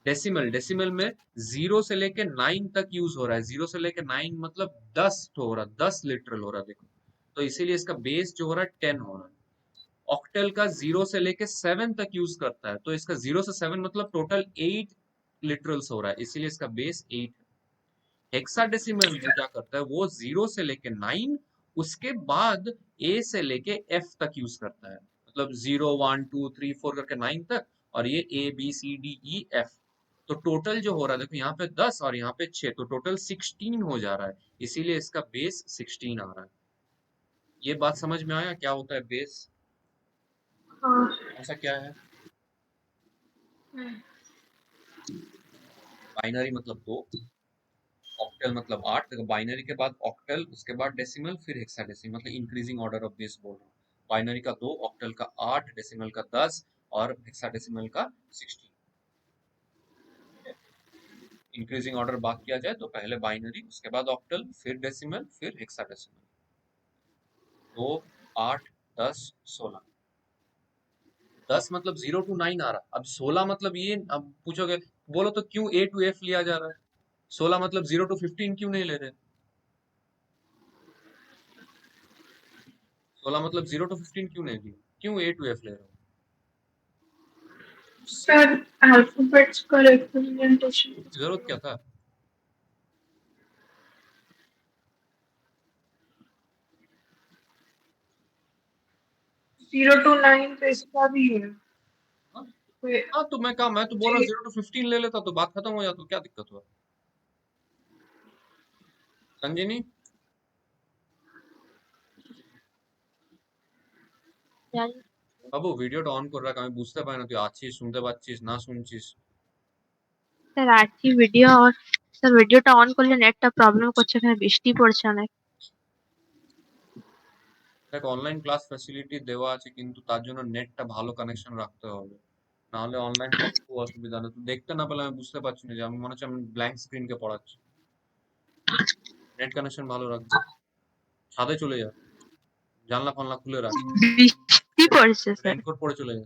डेसिमल में 0 से लेके 9 तक यूज हो रहा है, 0 से लेके 9 मतलब 10 हो रहा है, 10 लिटरल हो रहा है। देखो तो इसीलिए इसका बेस जो हो रहा है 10 हो रहा है। ऑक्टल का 0 से लेके 7 तक यूज करता है, तो इसका 0 से 7 मतलब टोटल 8 लिटरल्स हो रहा है, इसीलिए इसका बेस 8 है। हेक्साडेसिमल जो क्या करता है, वो 0 से लेके 9 उसके बाद ए से लेके एफ तक यूज करता है, मतलब 0 1 2 3 4 करके 9 तक, और ये A B C D E F. तो टोटल जो हो रहा है देखो यहाँ पे 10 और यहाँ पे 6, तो टोटल 16 हो जा रहा है, इसीलिए इसका बेस 16 आ रहा है। ये बात समझ में आया क्या होता है बेस, हाँ। ऐसा क्या है? हम्म। बाइनरी मतलब 2, ऑक्टल मतलब 8। देखो बाइनरी के बाद ऑक्टल, उसके बाद डेसिमल, फिर हेक्साडेसिमल, मतलब इंक्रीजिंग ऑर्डर ऑफ बेस बोल रहा हूँ। बाइनरी का 2, ऑक्टल का 8, डेसिमल का 10 और हेक्साडेसिमल का 16। इंक्रीजिंग ऑर्डर बात किया जाए तो पहले बाइनरी, उसके बाद ऑक्टल, फिर डेसिमल, फिर हेक्साडेसिमल। 2 8 10 16। 10 मतलब 0 to 9 आ रहा, अब 16 मतलब ये, अब पूछोगे बोलो तो क्यों A to F लिया जा रहा है, 16 मतलब 0 to 15 क्यों नहीं ले रहे? 16 मतलब 0 to 15 क्यों नहीं लिए, क्यों A to F ले रहे हो? सर अल्फाबेट्स का रिप्रेजेंटेशन जरूरत क्या था? 0 to 9 तो इसका भी है। हाँ फिर हाँ, तो मैं तो बोल रहा 0 to 15 ले लेता तो बात खत्म हो जाता, क्या दिक्कत हुआ? संजीनी বাবু ভিডিওটা অন করে রাখ, আমি বুঝতে পারি না তুই আছিস, শুনতে পাচ্ছিস না শুনছিস। স্যার আছি ভিডিও, স্যার ভিডিওটা অন করলে নেটটা প্রবলেম করছে, এখানে বৃষ্টি পড়ছে অনেক। দেখ অনলাইন ক্লাস ফ্যাসিলিটি দেওয়া আছে, কিন্তু তার জন্য নেটটা ভালো কানেকশন রাখতে হবে, না হলে অনলাইন ক্লাস খুব অসুবিধা। না তুই দেখতে না পেলে আমি বুঝতে পারছি না, যে আমি মনে হচ্ছে আমি ব্ল্যাঙ্ক স্ক্রিনকে পড়াচ্ছি। নেট কানেকশন ভালো রাখবি, ছাদে চলে যা, জানলা ফানলা খুলে রাখ, বৃষ্টি পড়ছে স্যার। রেইনকোট পরে চলে যা।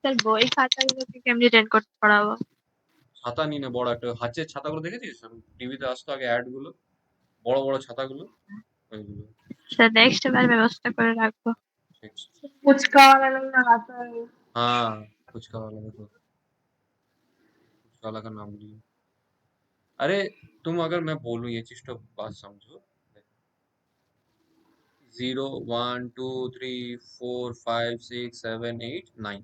স্যার বই খাতাগুলোকে কেমনি রেনকোট পড়াবো? ছাতা নিয়ে নে, বড় একটা হাতের ছাতাগুলো দেখেছিস টিভিতে আসতো আগে অ্যাড গুলো, বড় বড় ছাতাগুলো, ওইগুলো। স্যার নেক্সট বার ব্যবস্থা করে রাখবো। ঠিক আছে। पुचका वाला लोग लगाता है। हाँ फुचका वाला, देखो फुचका वाला का नाम लिया। अरे तुम अगर मैं बोलूं ये चीज तो बात समझो, 0 1 2 3 4 5 6 7 8 9,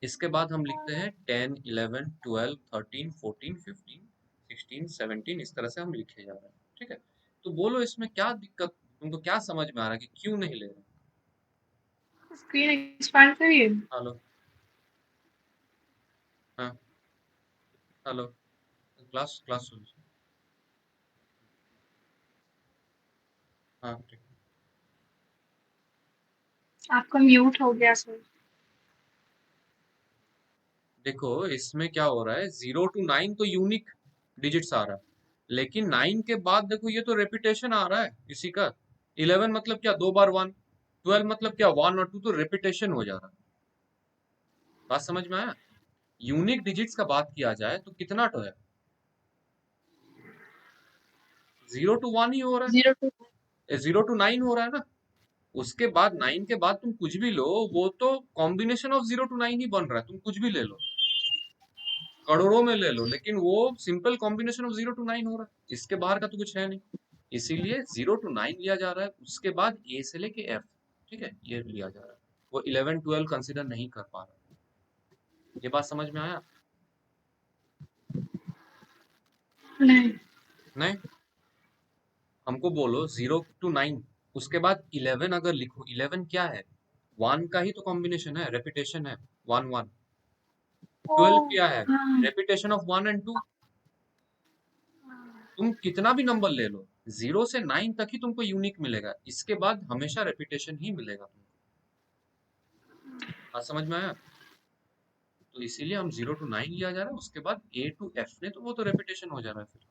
इसके बाद हम लिखते हैं 10 11 12 13 14 15 16 17, इस तरह से हम लिखे जा रहे हैं। ठीक है, तो बोलो इसमें क्या दिक्कत, तुमको क्या समझ में आ रहा है कि क्यों नहीं ले रहे? स्क्रीन एक्सपांड करिए। हेलो, हाँ हेलो, क्लास क्लास सुन, हाँ ठीक। आपका म्यूट हो गया सर। देखो इसमें क्या हो रहा है, 0 to 9 तो यूनिक डिजिट्स आ रहा है, लेकिन 9 के बाद देखो ये तो रेपिटेशन आ रहा है इसी का। 11 मतलब क्या, 2 बार 1, 12 मतलब क्या, 1 और 2, तो रेपिटेशन हो जा रहा है। बात समझ में आया? यूनिक डिजिट्स का बात किया जाए तो कितना तो है, 0 to 1 ही हो रहा 0 to है, 0 to 9 हो रहा है ना। उसके बाद 9 के बाद तुम कुछ भी लो, वो तो कॉम्बिनेशन ऑफ 0 to 9 ही बन रहा है, तुम कुछ भी ले लो, करोड़ों में ले लो, लेकिन वो सिंपल कॉम्बिनेशन ऑफ 0 to 9 हो रहा है, इसके बाहर का तो कुछ है नहीं। इसीलिए 0 to 9 लिया जा रहा है, उसके बाद ए से लेके एफ, ठीक है, ये लिया जा रहा है। वो 11 12 कंसिडर नहीं कर पा रहा। ये बात समझ में आया? नहीं। नहीं, हमको बोलो 0 to 9 उसके बाद 11 अगर लिखो, 11 क्या है, 1 का ही तो कॉम्बिनेशन है, रेपिटेशन है, 1 1। 12 क्या है, रेपिटेशन ऑफ 1 एंड 2। तुम कितना भी नंबर ले लो, 0 से 9 तक ही तुमको यूनिक मिलेगा, इसके बाद हमेशा रेपिटेशन ही मिलेगा तुमको। बात समझ में आया? तो इसीलिए हम 0 to 9 लिया जा रहा है, उसके बाद A to F ने तो वो तो रेपिटेशन हो जा रहा है फिर।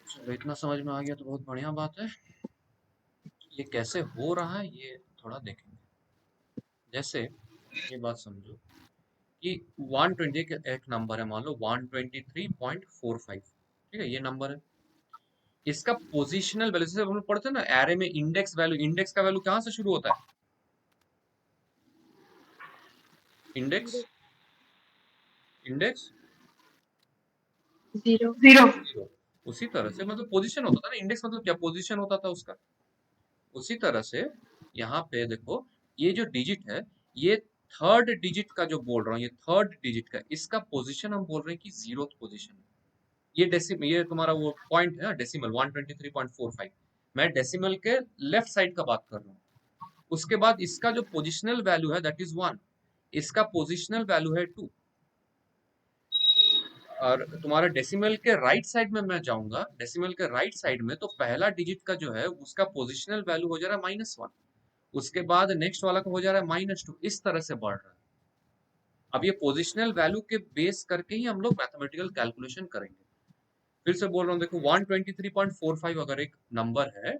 चलो इतना समझ में आ गया तो बहुत बढ़िया बात है। ये कैसे हो रहा है ये थोड़ा देखेंगे। जैसे ये बात समझो कि 120 एक नंबर है, मान लो 123.45, ठीक है, ये नंबर है। इसका पोजिशनल वैल्यू, जैसे हम लोग पढ़ते हैं ना एरे में इंडेक्स वैल्यू, इंडेक्स का वैल्यू कहाँ से शुरू होता है, इंडेक्स, इंडेक्स 0 0 0। उसी तरह से मतलब पोजीशन होता था ना, इंडेक्स मतलब क्या, पोजीशन होता था उसका। उसी तरह से यहाँ पे देखो, ये जो डिजिट है, ये थर्ड डिजिट का जो बोल रहा हूँ, ये थर्ड डिजिट का, इसका पोजीशन हम बोल रहे हैं कि 0th पोजीशन है। ये डेसिमल, ये तुम्हारा वो पॉइंट है ना, डेसिमल 123.45, मैं डेसिमल के लेफ्ट साइड का बात कर रहा हूँ। उसके बाद इसका जो पोजिशनल वैल्यू है दैट इज 1, इसका पोजिशनल वैल्यू है 2। और तुम्हारा डेसिमल के राइट साइड में मैं जाऊंगा, डेसिमल के राइट साइड में तो पहला डिजिट का जो है उसका पोजिशनल वैल्यू हो जा रहा है -1, उसके बाद नेक्स्ट वाला का हो जा रहा है -2, इस तरह से बढ़ रहा है। अब ये पोजिशनल वैल्यू के बेस करके ही हम लोग मैथमेटिकल कैलकुलेशन करेंगे। फिर से बोल रहा हूँ, देखो 123.45 अगर एक नंबर है,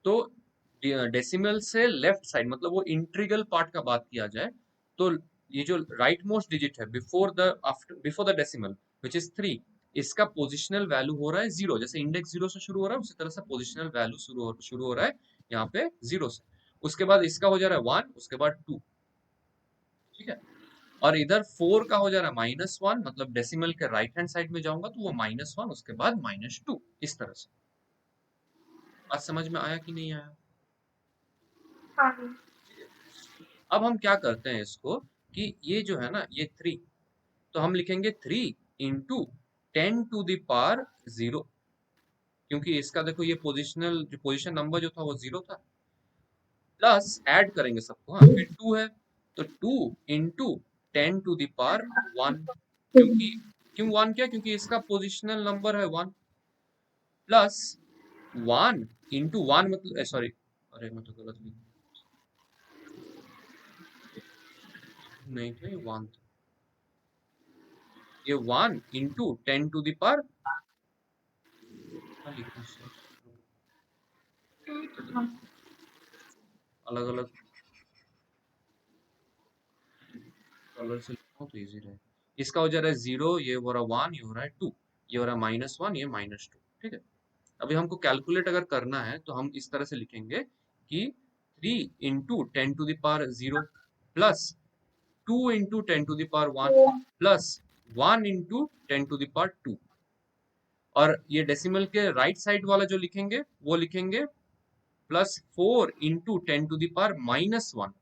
तो डेसिमल से लेफ्ट साइड मतलब वो इंटीग्रल पार्ट का बात किया जाए, तो ये जो राइट मोस्ट डिजिट है before the decimal which is 3, इसका पोजिशनल वैल्यू हो रहा है 0। जैसे इंडेक्स 0 से शुरू हो रहा है, उसी तरह से पोजिशनल वैल्यू शुरू हो रहा है यहाँ पे 0 से। उसके बाद इसका हो जा रहा है 1, उसके बाद 2, ठीक है। और इधर 4 का हो जा रहा है -1, मतलब डेसिमल के राइट हैंड साइड में जाऊंगा तो वो -1, उसके बाद -2, इस तरह से। आज समझ में आया कि नहीं आया? अब हम क्या करते हैं इसको, कि ये जो है ना, ये 3, तो हम लिखेंगे 3 इंटू 10 टू द पावर 0, क्योंकि इसका देखो ये पोजिशनल जो पोजिशन नंबर जो था वो 0 था, प्लस ऐड करेंगे सबको, हाँ फिर 2 है, तो 2 इंटू 10 टू द पावर 1, क्योंकि क्यों 1 क्या, क्योंकि इसका पोजिशनल नंबर है 1, प्लस 1 इंटू 1 मतलब सॉरी, अरे मैं तो गलत लिखा, नहीं था ये 1 था, ये 1 इंटू 10 टू द पावर, अलग अलग कलर से लिखा हूं तो इजी रहे। इसका हो जा रहा है 0, ये हो रहा है 1, ये हो रहा है 2, ये हो रहा है -1, ये -2, ठीक है। अभी हमको कैलकुलेट अगर करना है तो हम इस तरह से लिखेंगे कि 3 into 10 to the power 0 plus 2 into 10 to the power 1 plus 1 into 10 to the power 2। और ये डेसिमल के राइट साइड वाला जो लिखेंगे वो लिखेंगे plus 4 into 10 to the power -1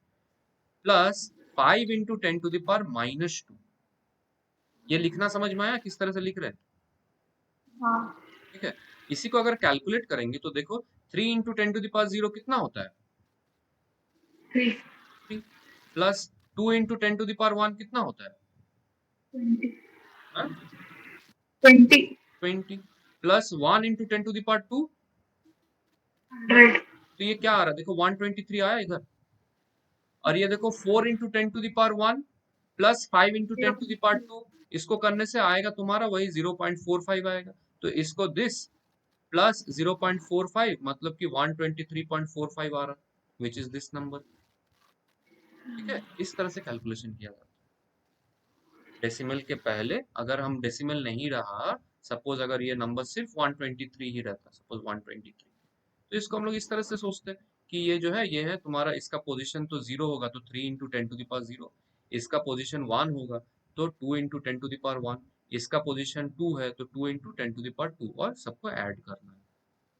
plus 5 into 10 to the power -2। ये लिखना समझ में आया किस तरह से लिख रहे हैं? हाँ ठीक है। इसी को अगर कैलकुलेट करेंगे तो देखो 3 इंटू 10 टू द पावर 0 कितना होता है, 3 3, plus 2 into 10 to the power 1 कितना होता है, 20 हाँ? 20 20, plus 1 into 10 to the power 2, 100 तो ये क्या आ रहा है, देखो 123 आया इधर। और ये देखो 4 into 10 to the power 1 plus 5 into 10 to the power 2, इसको करने से आएगा तुम्हारा वही 0.45 आएगा। तो इसको दिस प्लस 0.45 मतलब कि 123.45 आ रहा, विच इज दिस नंबर। ठीक है, इस तरह से कैलकुलेशन किया जाता है। डेसिमल के पहले अगर हम डेसिमल नहीं रहा, सपोज अगर ये नंबर सिर्फ 123 ही रहता, सपोज 123, तो इसको हम लोग इस तरह से सोचते हैं कि ये जो है, ये है तुम्हारा, इसका पोजीशन तो 0 होगा तो 3 इंटू 10 टू द पावर 0, इसका पोजीशन 1 होगा तो 2 इंटू 10 टू द पावर 1, इसका पोजीशन 2 है तो 2 इंटू 10 टू द पावर 2, और सबको ऐड करना है।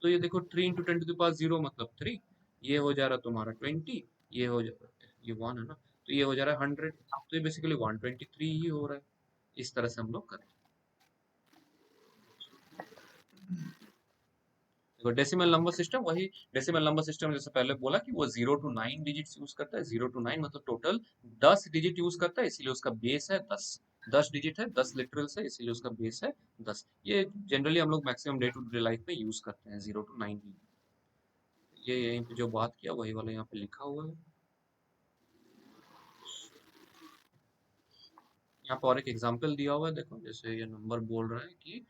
तो ये देखो 3 इंटू 10 टू द पावर 0 मतलब 3, ये हो जा रहा तुम्हारा 20, ये हो जा रहा, ये 1 है ना, तो ये हो जा रहा है 100, तो ये बेसिकली 123 ही हो रहा है। इस तरह से हम लोग करें। देखो डेसिमल नंबर सिस्टम, वही डेसिमल नंबर सिस्टम जैसे पहले बोला कि वो 0 to 9 डिजिट्स यूज करता है। 0 to 9 मतलब टोटल 10 डिजिट यूज करता है, इसीलिए उसका बेस है 10। 10 डिजिट है, 10 लिटरल्स है, इसीलिए उसका बेस है 10। ये जनरली हम लोग maximum day to day life में यूज करते हैं 0 to 9 डिजिट। ये यहीं पे जो बात किया वही वाला यहाँ पे लिखा हुआ है। यहाँ पर और एक एग्जांपल दिया हुआ है, देखो जैसे ये नंबर बोल रहा है कि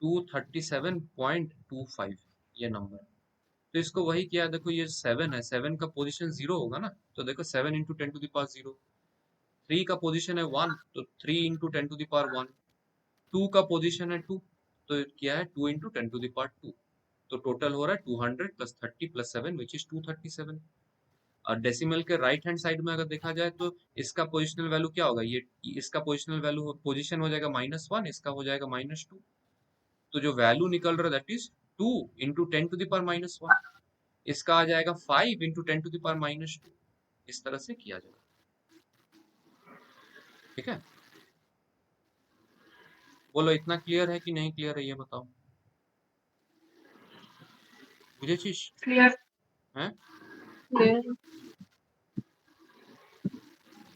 237.25 ये नंबर। तो इसको वही किया, देखो ये 7 है, 7 का पोजीशन 0 होगा ना, तो देखो 7 इंटू 10 टू द पावर 0। 3 का पोजीशन है 1, तो 3 इंटू 10 टू द पावर 1। 2 का पोजीशन है 2, तो क्या है 2 इंटू 10 टू द पावर 2। तो टोटल हो रहा है 200 प्लस 30 प्लस 7 विच इज 237। और डेसिमल के राइट हैंड साइड में अगर देखा जाए तो इसका पोजिशनल वैल्यू क्या होगा, ये इसका पोजिशनल वैल्यू पोजीशन हो जाएगा -1, इसका हो जाएगा -2। तो जो वैल्यू निकल रहा है that is 2 into 10 to the power -1। इसका आ जाएगा 5 इंटू 10 टू द पावर -2। इस तरह से किया जाएगा, ठीक है। बोलो इतना क्लियर है कि नहीं क्लियर है, ये बताओ मुझे चीज क्लियर है। क्लियर।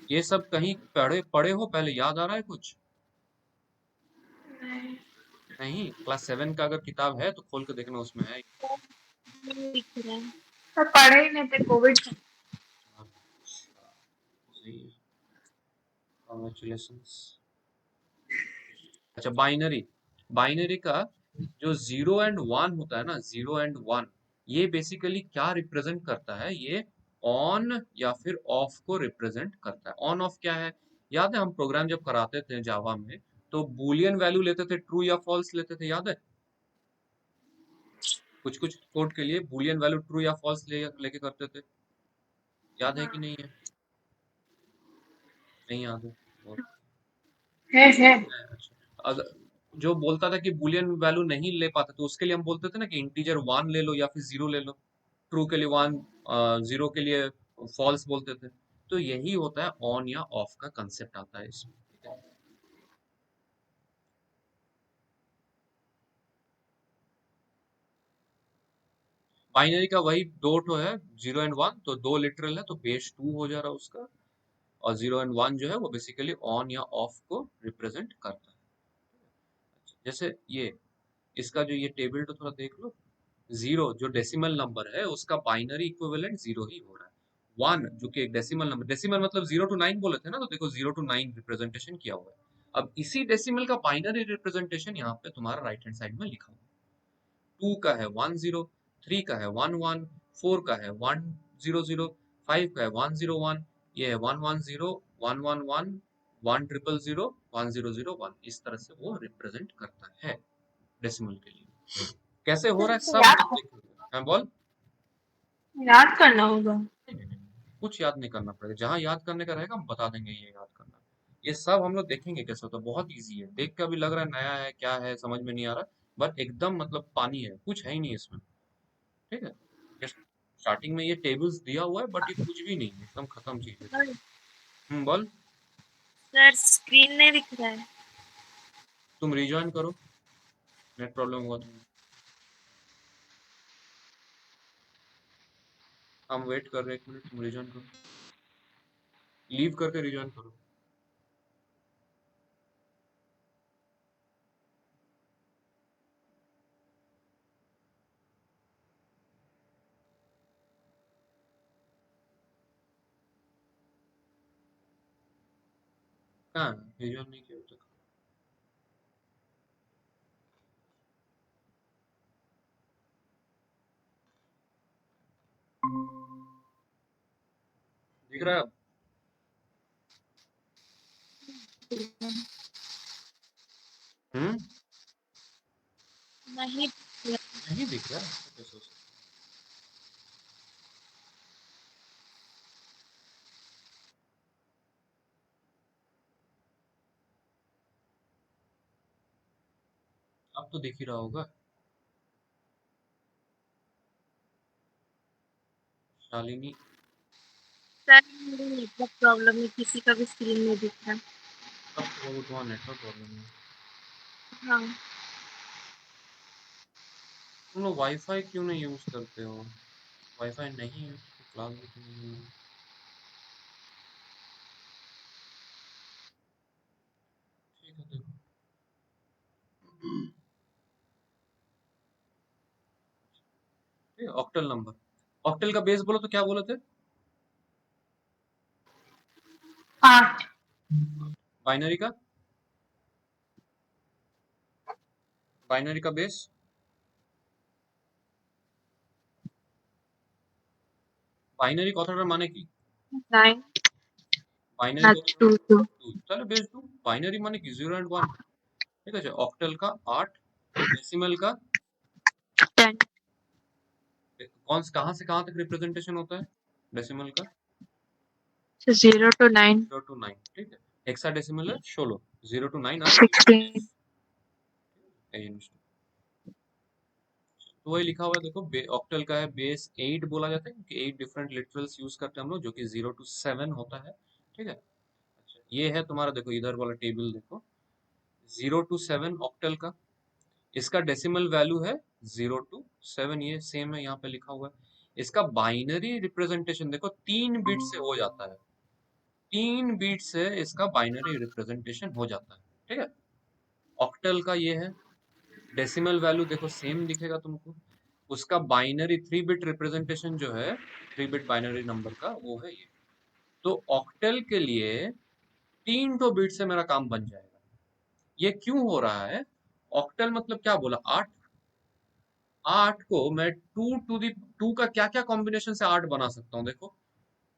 ये सब कहीं पढ़े पढ़े हो पहले, याद आ रहा है कुछ? नहीं, क्लास 7 का अगर किताब है तो खोल के देखना, उसमें है। दिख रहा है। तो पढ़े ही नहीं थे कोविड में। सही है, कांग्रेचुलेशंस। अच्छा बाइनरी, बाइनरी का जो 0 एंड 1 होता है ना, 0 एंड 1, ये बेसिकली क्या रिप्रेजेंट करता है, ये ऑन या फिर ऑफ को रिप्रेजेंट करता है। ऑन ऑफ क्या है, याद है हम प्रोग्राम जब कराते थे जावा में तो बूलियन वैल्यू लेते थे, ट्रू या फॉल्स लेते थे, याद है? कुछ कुछ कोड के लिए बूलियन वैल्यू ट्रू या फॉल्स लेके करते थे, याद है कि नहीं है? नहीं याद है? और है। अच्छा, अगर जो बोलता था कि बूलियन वैल्यू नहीं ले पाता तो उसके लिए हम बोलते थे ना कि इंटीजर 1 ले लो या फिर 0 ले लो। ट्रू के लिए 1, 0 के लिए फॉल्स बोलते थे। तो यही होता है ऑन या ऑफ का कंसेप्ट आता है इसमें, ठीक है। बाइनरी का वही दो ठो है, 0 एंड 1, तो दो लिटरल है तो बेस 2 हो जा रहा है उसका। और 0 एंड 1 जो है वो बेसिकली ऑन या ऑफ को रिप्रेजेंट करता है। जैसे ये इसका जो ये टेबल तो थोड़ा देख लो। 0 जो डेसिमल नंबर है उसका बाइनरी इक्विवेलेंट 0 ही हो रहा है। 1 जो कि एक डेसिमल नंबर, डेसिमल मतलब 0 to 9 बोले थे ना, तो देखो 0 to 9 रिप्रेजेंटेशन किया हुआ है। अब इसी डेसिमल का बाइनरी रिप्रेजेंटेशन यहाँ पे तुम्हारा राइट हैंड साइड में लिखा हुआ है। 2 का है 1 0, 3 का है 1 1, 4 का है 1 0 0, 5 का है 1 0 1, ये है 1 1 0, 1 1 1, 1 0 0 1 0 0 1। इस तरह से वो रिप्रेजेंट करता है डेसिमल के लिए। कैसे हो रहा है सब हम लोग देखेंगे। हाँ बोल। याद करना होगा। नहीं, कुछ याद नहीं करना पड़ेगा, जहाँ याद करने का रहेगा हम बता देंगे ये याद करना। ये सब हम लोग देखेंगे कैसे होता है, बहुत इजी है, देख के अभी लग रहा है नया है, क्या है समझ में नहीं आ रहा, बट एकदम मतलब पानी है, कुछ है ही नहीं इसमें, ठीक है। स्टार्टिंग में ये टेबल्स दिया हुआ है बट ये कुछ भी नहीं है, एकदम खत्म चीज है। बोल। सर स्क्रीन नहीं दिख रहा है। तुम रिजॉइन करो, नेट प्रॉब्लम हुआ तो। हम वेट कर रहे हैं, 1 मिनट, तुम रिजॉइन करो, लीव करके रिजॉइन करो। कहाँ रिजॉइन नहीं किया अभी तक? दिख रहा है अब? हम्म, नहीं नहीं दिख रहा है, कैसे हो सकता है? अब तो दिख ही रहा होगा। शालिनी, सर मेरी नेटवर्क प्रॉब्लम है, किसी का भी स्क्रीन नहीं दिख रहा। अब तो वो तुम्हारा नेटवर्क प्रॉब्लम है। हाँ तुम लोग वाईफाई क्यों नहीं यूज करते हो? वाईफाई नहीं है तो क्लास भी तो नहीं है। ठीक है देखो, ठीक है, ऑक्टल नंबर, ऑक्टल का बेस बोलो तो क्या बोले थे? 8। बाइनरी का, बाइनरी का बेस বাইনারি কথাটার মানে কি? 9 বাইনারি না কথাটার 2 মানে 2 2, তাহলে বেস 2। বাইনারি মানে কি 0 एंड 1, ঠিক আছে। অক্টাল का 8, डेसिमल का 10 कहाँ से कहाँ तक रिप्रेजेंटेशन होता है डेसिमल का? so 0 to 9 0 टू 9, ठीक है। हेक्साडेसिमल है 16, 0 टू 9 आर 16 बेस। तो वही लिखा हुआ है देखो, ऑक्टल का है बेस 8 बोला जाता है क्योंकि 8 डिफरेंट लिटरल्स यूज करते हैं हम लोग, जो कि 0 टू 7 होता है, ठीक है। अच्छा, ये है तुम्हारा, देखो इधर वाला टेबल देखो, 0 टू 7 ऑक्टल का, इसका डेसिमल वैल्यू है 0 टू 7, ये सेम है यहाँ पे लिखा हुआ है। इसका बाइनरी रिप्रेजेंटेशन देखो 3 बिट से हो जाता है, 3 बिट से इसका बाइनरी रिप्रेजेंटेशन हो जाता है, ठीक है। ऑक्टल का ये है, डेसिमल वैल्यू देखो सेम दिखेगा तुमको, उसका बाइनरी 3 बिट रिप्रेजेंटेशन जो है, 3 बिट बाइनरी नंबर का, वो है ये। तो ऑक्टल के लिए 3 तो बिट से मेरा काम बन जाएगा। ये क्यों हो रहा है? ऑक्टल मतलब क्या बोला, 8, 8 को मैं 2 टू दी 2 का क्या क्या कॉम्बिनेशन से 8 बना सकता हूँ देखो,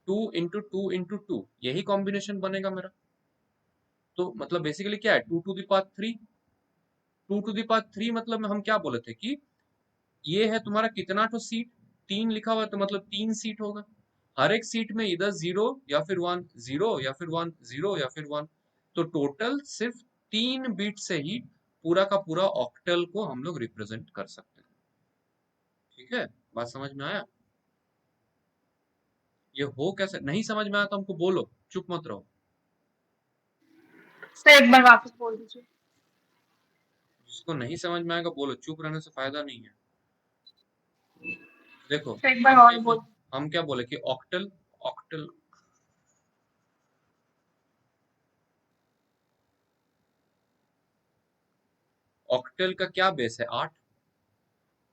2 इंटू 2 इंटू 2, यही कॉम्बिनेशन बनेगा मेरा। तो मतलब बेसिकली क्या है, 2 to the power 3, 2 to the power 3 मतलब हम क्या बोले थे कि ये है तुम्हारा कितना तो सीट, 3 लिखा हुआ है तो मतलब 3 सीट होगा। हर एक सीट में इधर 0 या फिर 1, 0 या फिर 1, 0 या फिर 1। तो टोटल सिर्फ 3 बिट से ही पूरा का पूरा ऑक्टल को हम लोग रिप्रेजेंट कर सकते हैं, ठीक है। बात समझ में आया? ये हो कैसे, नहीं समझ में आया तो हमको बोलो, चुप मत रहो। सर एक बार वापस बोल दीजिए। जिसको नहीं समझ में आएगा बोलो, चुप रहने से फायदा नहीं है। देखो सर एक बार हम और क्या बोल। हम क्या बोले कि ऑक्टल, ऑक्टल ऑक्टल का क्या बेस है, 8,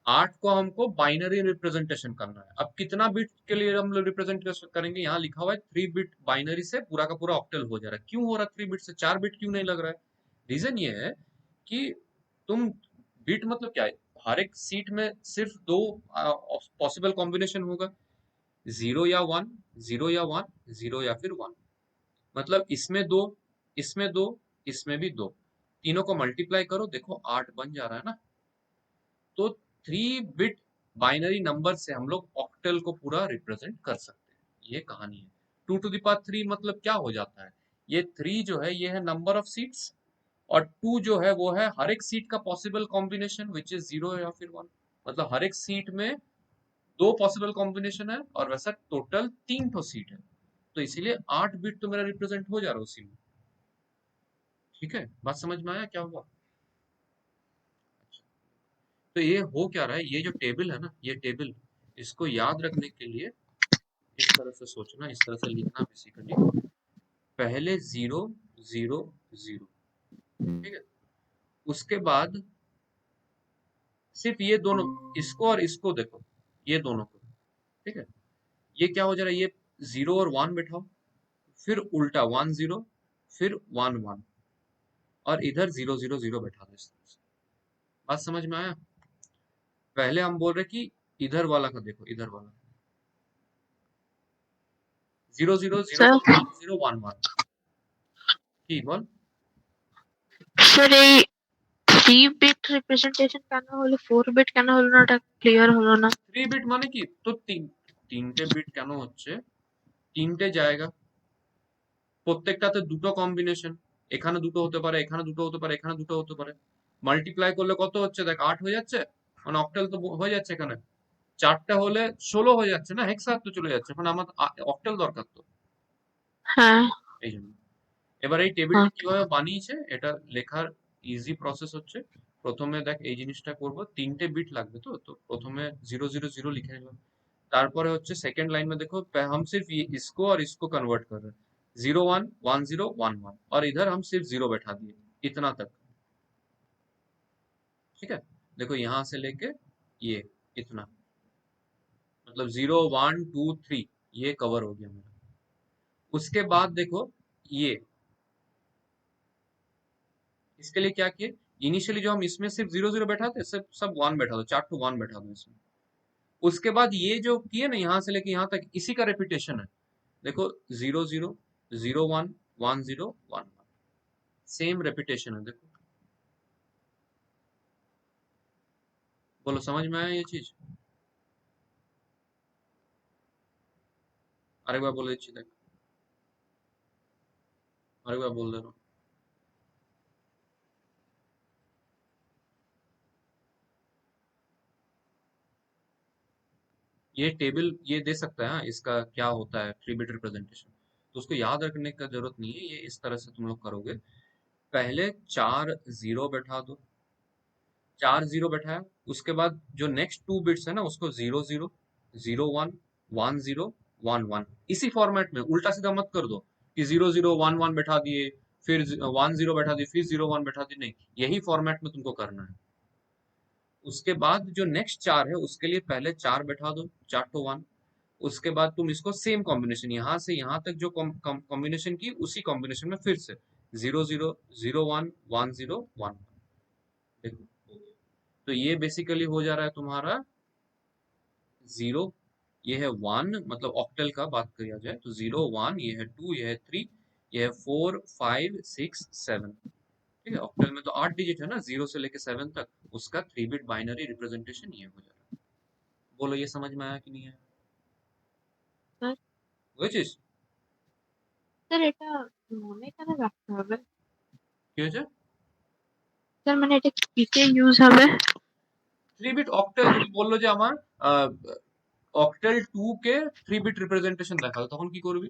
8 को हमको बाइनरी रिप्रेजेंटेशन करना है। अब कितना बिट के लिए हम लोग रिप्रेजेंट करेंगे, यहाँ लिखा हुआ है 3 बिट बाइनरी से पूरा का पूरा ऑक्टल हो जा रहा है। क्यों हो रहा है 3 बिट से, 4 बिट क्यों नहीं लग रहा है? रीजन ये है कि तुम, बिट मतलब क्या है, हर एक सीट में सिर्फ 2 पॉसिबल कॉम्बिनेशन होगा, 0 या 1, 0 या 1, 0 या फिर 1। मतलब इसमें 2, इसमें 2, इसमें भी 2, तीनों को मल्टीप्लाई करो, देखो 8 बन जा रहा है ना। तो 3 बिट बाइनरी नंबर से हम लोग ऑक्टल को पूरा रिप्रेजेंट कर सकते हैं, ये कहानी है। 2 टू द पावर 3 मतलब क्या हो जाता है, ये 3 जो है ये है नंबर ऑफ सीट्स, और 2 जो है वो है हर एक सीट का पॉसिबल कॉम्बिनेशन विच इज 0 या फिर 1। मतलब हर एक सीट में 2 पॉसिबल कॉम्बिनेशन है, और वैसा टोटल 3 तो सीट है, तो इसीलिए 8 बिट तो मेरा रिप्रेजेंट हो जा रहा है उसी में, ठीक है। बात समझ में आया क्या हुआ? तो ये हो क्या रहा है, ये जो टेबल है ना, ये टेबल, इसको याद रखने के लिए इस तरह से सोचना, इस तरह से लिखना बेसिकली, पहले 0 0 0, ठीक है। उसके बाद सिर्फ ये दोनों, इसको और इसको देखो, ये दोनों को, ठीक है। ये क्या हो जा रहा है, ये 0 और 1 बैठाओ, फिर उल्टा 1 0, फिर 1 1, और इधर 0 0 0 बैठा दो, इस तरह से। बात समझ में आया? पहले हम बोल रहे कि इधर वाला का देखो, इधर वाला 0 0 0 sir 1 0 1 1, কি বল? sir এই 3 bit representation কেন হলো 4 bit কেন হলো না, ওটা ক্লিয়ার হলো না। 3 বিট মানে কি, তো তিনটে বিট কেন হচ্ছে, তিনটে জায়গা, প্রত্যেকটাতে দুটো কম্বিনেশন, এখানে দুটো হতে পারে, এখানে দুটো হতে পারে, এখানে দুটো হতে পারে। মাল্টিপ্লাই করলে কত হচ্ছে দেখ, 8 হয়ে যাচ্ছে, মানে অক্টাল তো হয়ে যাচ্ছে এখানে। 4টা হলে 16 হয়ে যাচ্ছে না, হেক্সা তো চলে যাচ্ছে, এখন আমার অক্টাল দরকার তো, হ্যাঁ এই জন্য। এবার এই টেবিলটা ওকে কিভাবে বানিয়েছে, এটা লেখার ইজি প্রসেস হচ্ছে, প্রথমে দেখ এই জিনিসটা করব, 3টে বিট লাগবে, তো প্রথমে 000 लिखे নিলাম। তারপরে হচ্ছে सेकंड लाइन में देखो हम सिर्फ ये इसको और इसको कन्वर्ट कर रहे हैं, 011011 और इधर हम सिर्फ 0 बैठा दिए इतना तक। ठीक है, देखो यहां से लेके ये इतना, मतलब 0 1 2 3 ये कवर हो गया मेरा। उसके बाद देखो ये इसके लिए क्या किए, इनिशियली जो हम इसमें सिर्फ 0 बैठा थे, सब सब 1 बैठा दो, 4 to 1 बैठा दो इसमें। उसके बाद ये जो किए ना यहां से लेके यहां तक, इसी का रिपीटेशन है। देखो 00 01 1011 सेम रेपिटेशन है। देखो बोलो समझ में आया ये चीज? अरे बार बोल देती देख, अरे बार बोल दे रहा हूँ। ये टेबल ये दे सकता है, हाँ, इसका क्या होता है 3 बिट रिप्रेजेंटेशन, तो उसको याद रखने का जरूरत नहीं है। ये इस तरह से तुम लोग करोगे, पहले 4 0 बैठा दो, 4 0 बैठाया, उसके बाद जो नेक्स्ट 2 बिट्स है ना उसको 00 01 10 11 इसी फॉर्मेट में, उल्टा सीधा मत कर दो कि 0011 बैठा दिए फिर 10 बैठा दिए फिर 01 बैठा दिए, नहीं, यही फॉर्मेट में तुमको करना है। उसके बाद जो नेक्स्ट 4 है उसके लिए पहले 4 बैठा दो, 4 to 1, उसके बाद तुम इसको सेम कॉम्बिनेशन यहाँ से यहाँ तक जो कॉम्बिनेशन की उसी कॉम्बिनेशन में फिर से 00 01 10 11। देखो तो ये बेसिकली हो जा रहा है तुम्हारा 0, ये है 1, मतलब ऑक्टल का बात किया जाए तो 0 1, ये है 2, ये है 3, ये है 4 5 6 7। ठीक है, ऑक्टल में तो 8 डिजिट है ना, 0 से लेके 7 तक, उसका 3 बिट बाइनरी रिप्रेजेंटेशन ये हो जा रहा है। बोलो ये समझ में आया कि नहीं आया? স্যার वही चीज স্যার এটা মনে কেন রাখতে হবে? কি হয়েছে? স্যার মানে এটা কিসে ইউজ হবে? 3 বিট অক্টাল যদি বললো যে আমার অক্টাল 2 কে 3 বিট রিপ্রেজেন্টেশন দেখাও, তখন কি করবি?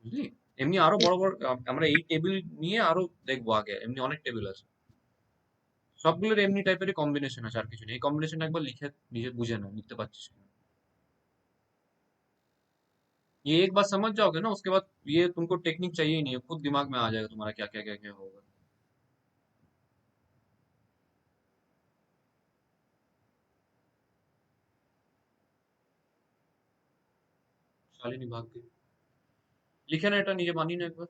বুঝলি? এমনি আরো বড় বড় আমরা এই টেবিল নিয়ে আরো দেখবো আগে, এমনি অনেক টেবিল আছে, সবগুলোর এমনি টাইপের কম্বিনেশন আছে, আর কিছু নেই। এই কম্বিনেশন একবার লিখে নিজে बुझे ना, लिखते पारছিস কিনা। ये एक बार समझ जाओगे ना, उसके बाद ये तुमको टेक्निक चाहिए ही नहीं है, खुद दिमाग में आ जाएगा तुम्हारा क्या क्या क्या क्या होगा। शालिनी भाग गई, लिखे ना এটা নিজে মানি না একবার।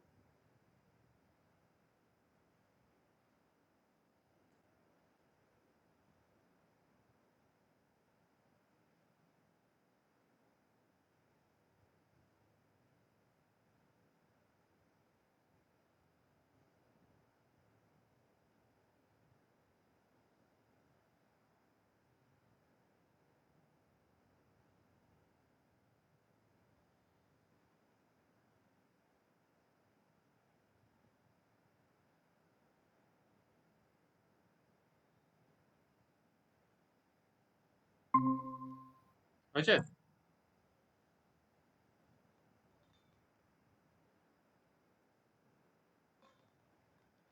হয়েছে?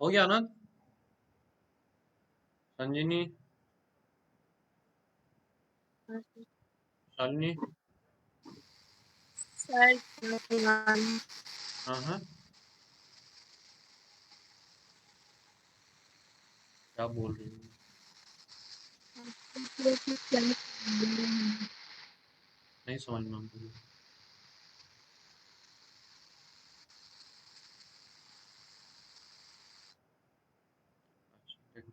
हो गया आनंद? संजीनी, शालिनी, স্যার हाँ हाँ, क्या बोल रही हूँ? नहीं समझ में हमको भी। अच्छा, देखो।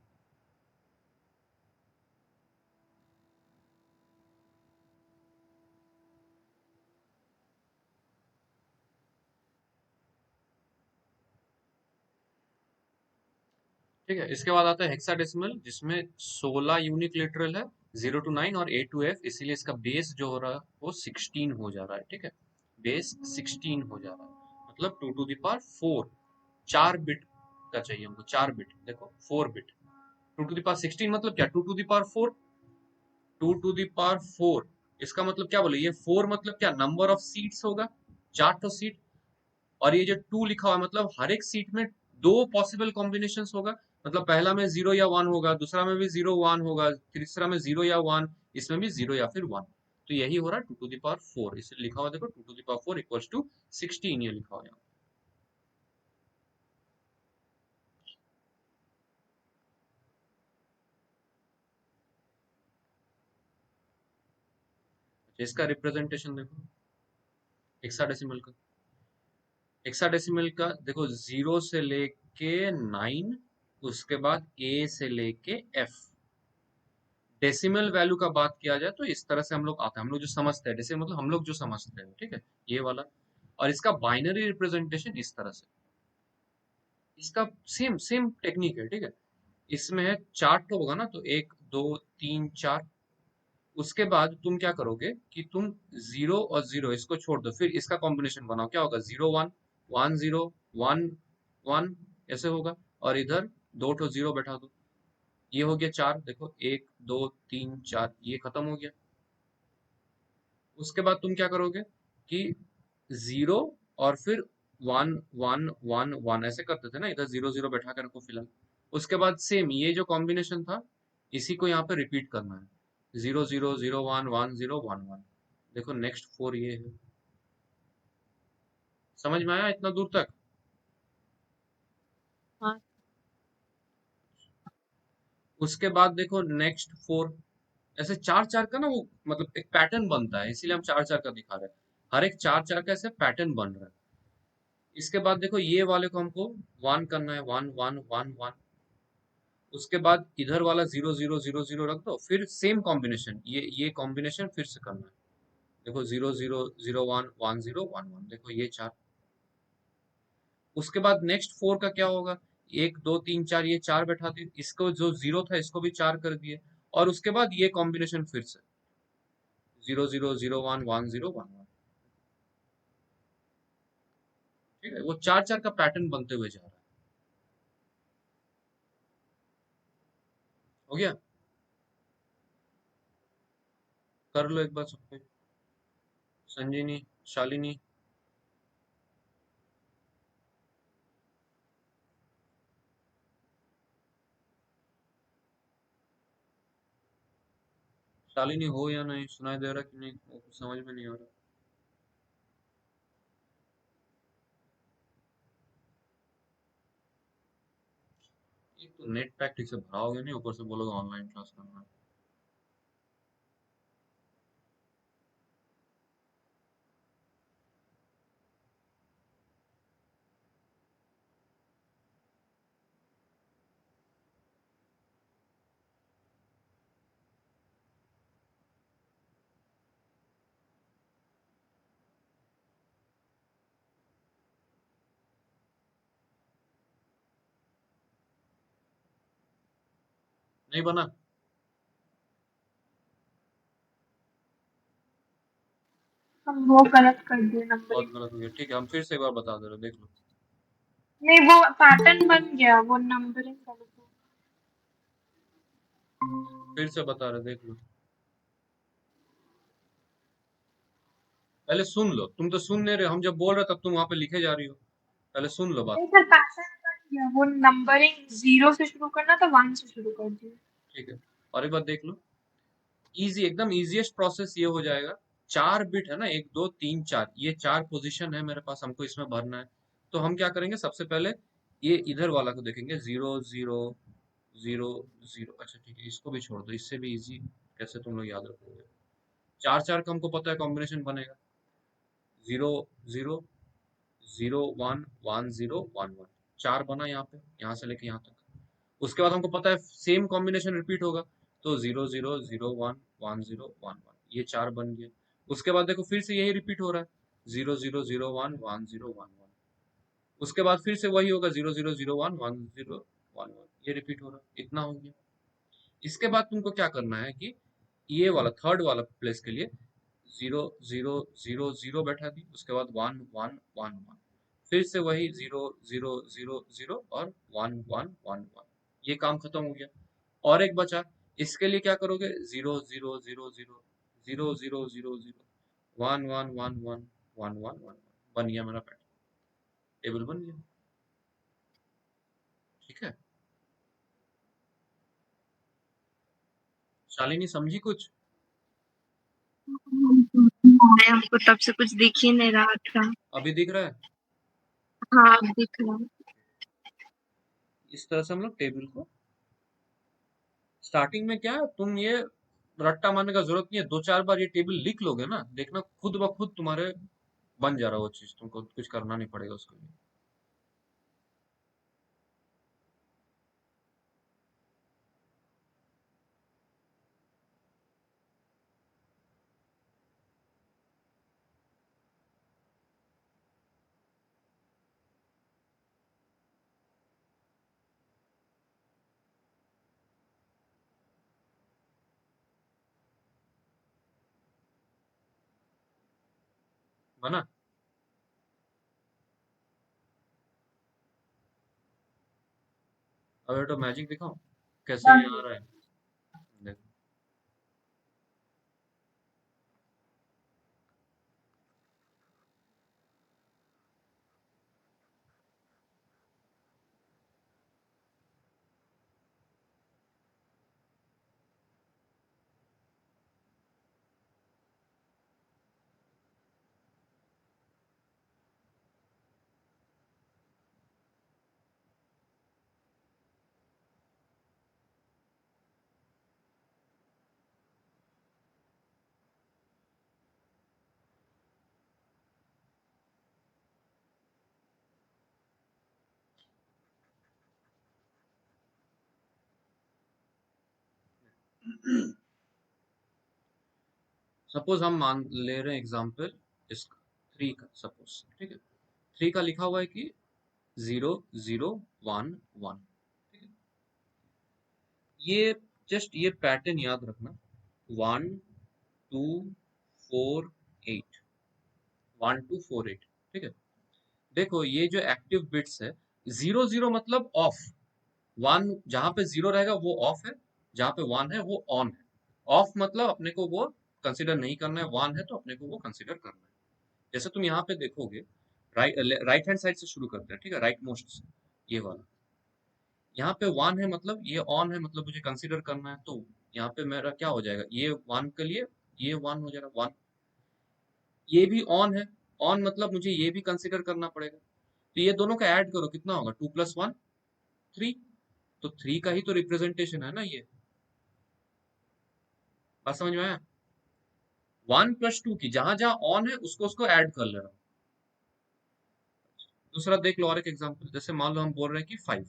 ठीक है, इसके बाद आता है हेक्साडेसिमल, जिसमें 16 यूनिक लिटरल है, 0 to 9 और A to F, इसीलिए इसका बेस जो हो रहा है वो 16 हो जा रहा है। ठीक है, बेस 16 हो जा रहा है, मतलब 2 to the power 4, 4 बिट का चाहिए हमको, 4 बिट, देखो 4 बिट, 2 to the power 16 मतलब क्या, 2 to the power 4, 2 to the power 4, इसका मतलब क्या बोले, ये 4 मतलब क्या, नंबर ऑफ सीट्स होगा, 4 तो सीट, और ये जो 2 लिखा हुआ है मतलब हर एक सीट में दो पॉसिबल कॉम्बिनेशंस होगा, मतलब पहला में 0 या 1 होगा, दूसरा में भी 0 1 होगा, तीसरा में 0 या 1, इसमें भी 0 या फिर 1। तो यही हो रहा है 2 टू द पावर 4, इसे लिखा हुआ देखो 2 to the power 4 equals to 16, ये लिखा हुआ है। इसका रिप्रेजेंटेशन देखो हेक्साडेसिमल का। हेक्साडेसिमल का देखो 0 से लेके 9, उसके बाद ए से लेके एफ। डेसिमल वैल्यू का बात किया जाए तो इस तरह से हम लोग आते हैं, हम लोग जो समझते हैं डेसिमल मतलब हम लोग जो समझते हैं, ठीक है, ये वाला। और इसका बाइनरी रिप्रेजेंटेशन इस तरह से, इसका सेम सेम टेक्निक है, ठीक है। इसमें है 4 तो होगा ना, तो 1 2 3 4। उसके बाद तुम क्या करोगे कि तुम 0 और 0 इसको छोड़ दो, फिर इसका कॉम्बिनेशन बनाओ, क्या होगा 0 1 1 0 1 1, ऐसे होगा। और इधर 2 तो 0 बैठा दो, ये हो गया 4, देखो 1 2 3 4, ये खत्म हो गया। उसके बाद तुम क्या करोगे कि 0 और फिर 1 1 1 1 ऐसे करते थे ना, इधर 0 0 बैठा कर रखो फिलहाल। उसके बाद सेम ये जो कॉम्बिनेशन था इसी को यहाँ पे रिपीट करना है, 0 0 0 1 1 0 1 1। देखो नेक्स्ट 4 ये है, समझ में आया इतना दूर तक? हाँ। उसके बाद देखो नेक्स्ट 4, ऐसे 4 4 का ना वो मतलब एक पैटर्न बनता है, इसीलिए हम 4 4 का दिखा रहे हैं। हर एक 4 4 का ऐसे पैटर्न बन रहा है। इसके बाद देखो ये वाले को हमको 1 करना है, 1 1 1 1। उसके बाद इधर वाला 0 0 0 0 रख दो, फिर सेम कॉम्बिनेशन, ये कॉम्बिनेशन फिर से करना है। देखो 0 0 0 1 1 0 1 1, देखो ये 4। उसके बाद नेक्स्ट 4 का क्या होगा, 1 2 3 4, ये 4 बैठा दिए, इसको जो 0 था इसको भी 4 कर दिए। और उसके बाद ये कॉम्बिनेशन फिर से 0 0 0 1 1 0 1 1, ठीक है। वो 4 4 का पैटर्न बनते हुए जा रहा है। हो गया, कर लो एक बार सबको। संजीनी, शालिनी, शालिनी हो या नहीं, सुनाई दे रहा कि नहीं, वो कुछ समझ में नहीं आ रहा। एक तो नेट पैक ठीक से भराओगे नहीं, ऊपर से बोलोगे ऑनलाइन क्लास करना है। नहीं बना? हम वो गलत कर दिए बहुत नंबरिंग। गलत हो गया, ठीक है हम फिर से एक बार बता दे रहे, देख लो। नहीं, वो पैटर्न बन गया, वो नंबरिंग गलत हो। फिर से बता रहे, देख लो। पहले सुन लो, तुम तो सुन नहीं रहे, हम जब बोल रहे तब तुम वहां पे लिखे जा रही हो। पहले सुन लो बात। नहीं सर, पैटर्न बन गया, वो नंबरिंग 0 से शुरू करना था, 1 से शुरू कर दिया। ठीक है, और एक बार देख लो, इजी एकदम इजीएस्ट प्रोसेस ये हो जाएगा। 4 बिट है ना, 1 2 3 4, ये 4 पोजीशन है मेरे पास, हमको इसमें भरना है। तो हम क्या करेंगे, सबसे पहले ये इधर वाला को देखेंगे, 0 0 0 0। अच्छा ठीक है, इसको भी छोड़ दो, इससे भी इजी कैसे तुम लोग याद रखोगे। 4 4 का हमको पता है कॉम्बिनेशन बनेगा, 0 0 0 1 1 0 1 1। 4 बना यहाँ पे, यहाँ से लेके यहाँ तक। उसके बाद हमको पता है सेम कॉम्बिनेशन रिपीट होगा, तो 0 0 0 1 1 0 1 1, ये 4 बन गया। उसके बाद देखो फिर से यही रिपीट हो रहा है, 0 0 0 1 1 0 1 1। उसके बाद फिर से वही होगा, 0 0 0 1 1 0 1 1, ये रिपीट हो रहा है, इतना हो गया। इसके बाद तुमको क्या करना है कि ये वाला थर्ड वाला प्लेस के लिए 0 0 0 0 बैठा दी, उसके बाद 1 1 1 1, फिर से वही 0 0 0 0 और 1 1 1 1, ये काम खत्म हो गया। और एक बचा, इसके लिए क्या करोगे, 0 0 0 0 0 0 0 0 1 1 1 1 1 1 1, बन गया मेरा पैटर्न, टेबल बन गया। शालिनी समझी कुछ? नहीं, हमको तब से कुछ दिख ही नहीं रहा था। अभी दिख रहा है? हाँ, अब दिख रहा है। इस तरह से हम लोग टेबल को स्टार्टिंग में क्या है, तुम ये रट्टा मारने का जरूरत नहीं है, दो चार बार ये टेबल लिख लोगे ना, देखना खुद ब खुद तुम्हारे बन जा रहा है वो चीज, तुमको कुछ करना नहीं पड़ेगा उसके लिए। बना? अब तो मैजिक दिखाओ कैसे ये आ रहा है, देखो। सपोज हम मान ले रहे हैं एग्जाम्पल इसका, 3 का सपोज, ठीक है। 3 का लिखा हुआ है कि 0 0 1 1, ठीक है। ये जस्ट ये पैटर्न याद रखना, 1 2 4 8, 1 2 4 8, ठीक है। देखो ये जो एक्टिव बिट्स है, 0 0 मतलब ऑफ, 1 जहां पे 0 रहेगा वो ऑफ है, जहां पे 1 है वो ऑन है। ऑफ मतलब अपने को वो कंसिडर नहीं करना है, 1 है तो अपने को वो कंसिडर करना है। जैसे तुम यहाँ पे देखोगे, राइट हैंड साइड से शुरू करते हैं, ठीक है, राइट मोस्ट से, ये वाला। यहाँ पे 1 है मतलब ये ऑन है, मतलब मुझे कंसिडर करना है, तो यहाँ पे मेरा क्या हो जाएगा, ये 1 के लिए ये 1 हो जाएगा 1। ये भी ऑन है, ऑन मतलब मुझे ये भी कंसिडर करना पड़ेगा, तो ये दोनों का ऐड करो कितना होगा, 2 + 1 3, तो 3 का ही तो रिप्रेजेंटेशन है ना ये। बात समझ में आया? 1 + 2 की जहां जहां ऑन है उसको उसको ऐड कर ले रहा हूँ। दूसरा देख लो और एक एग्जांपल, जैसे मान लो हम बोल रहे हैं कि 5,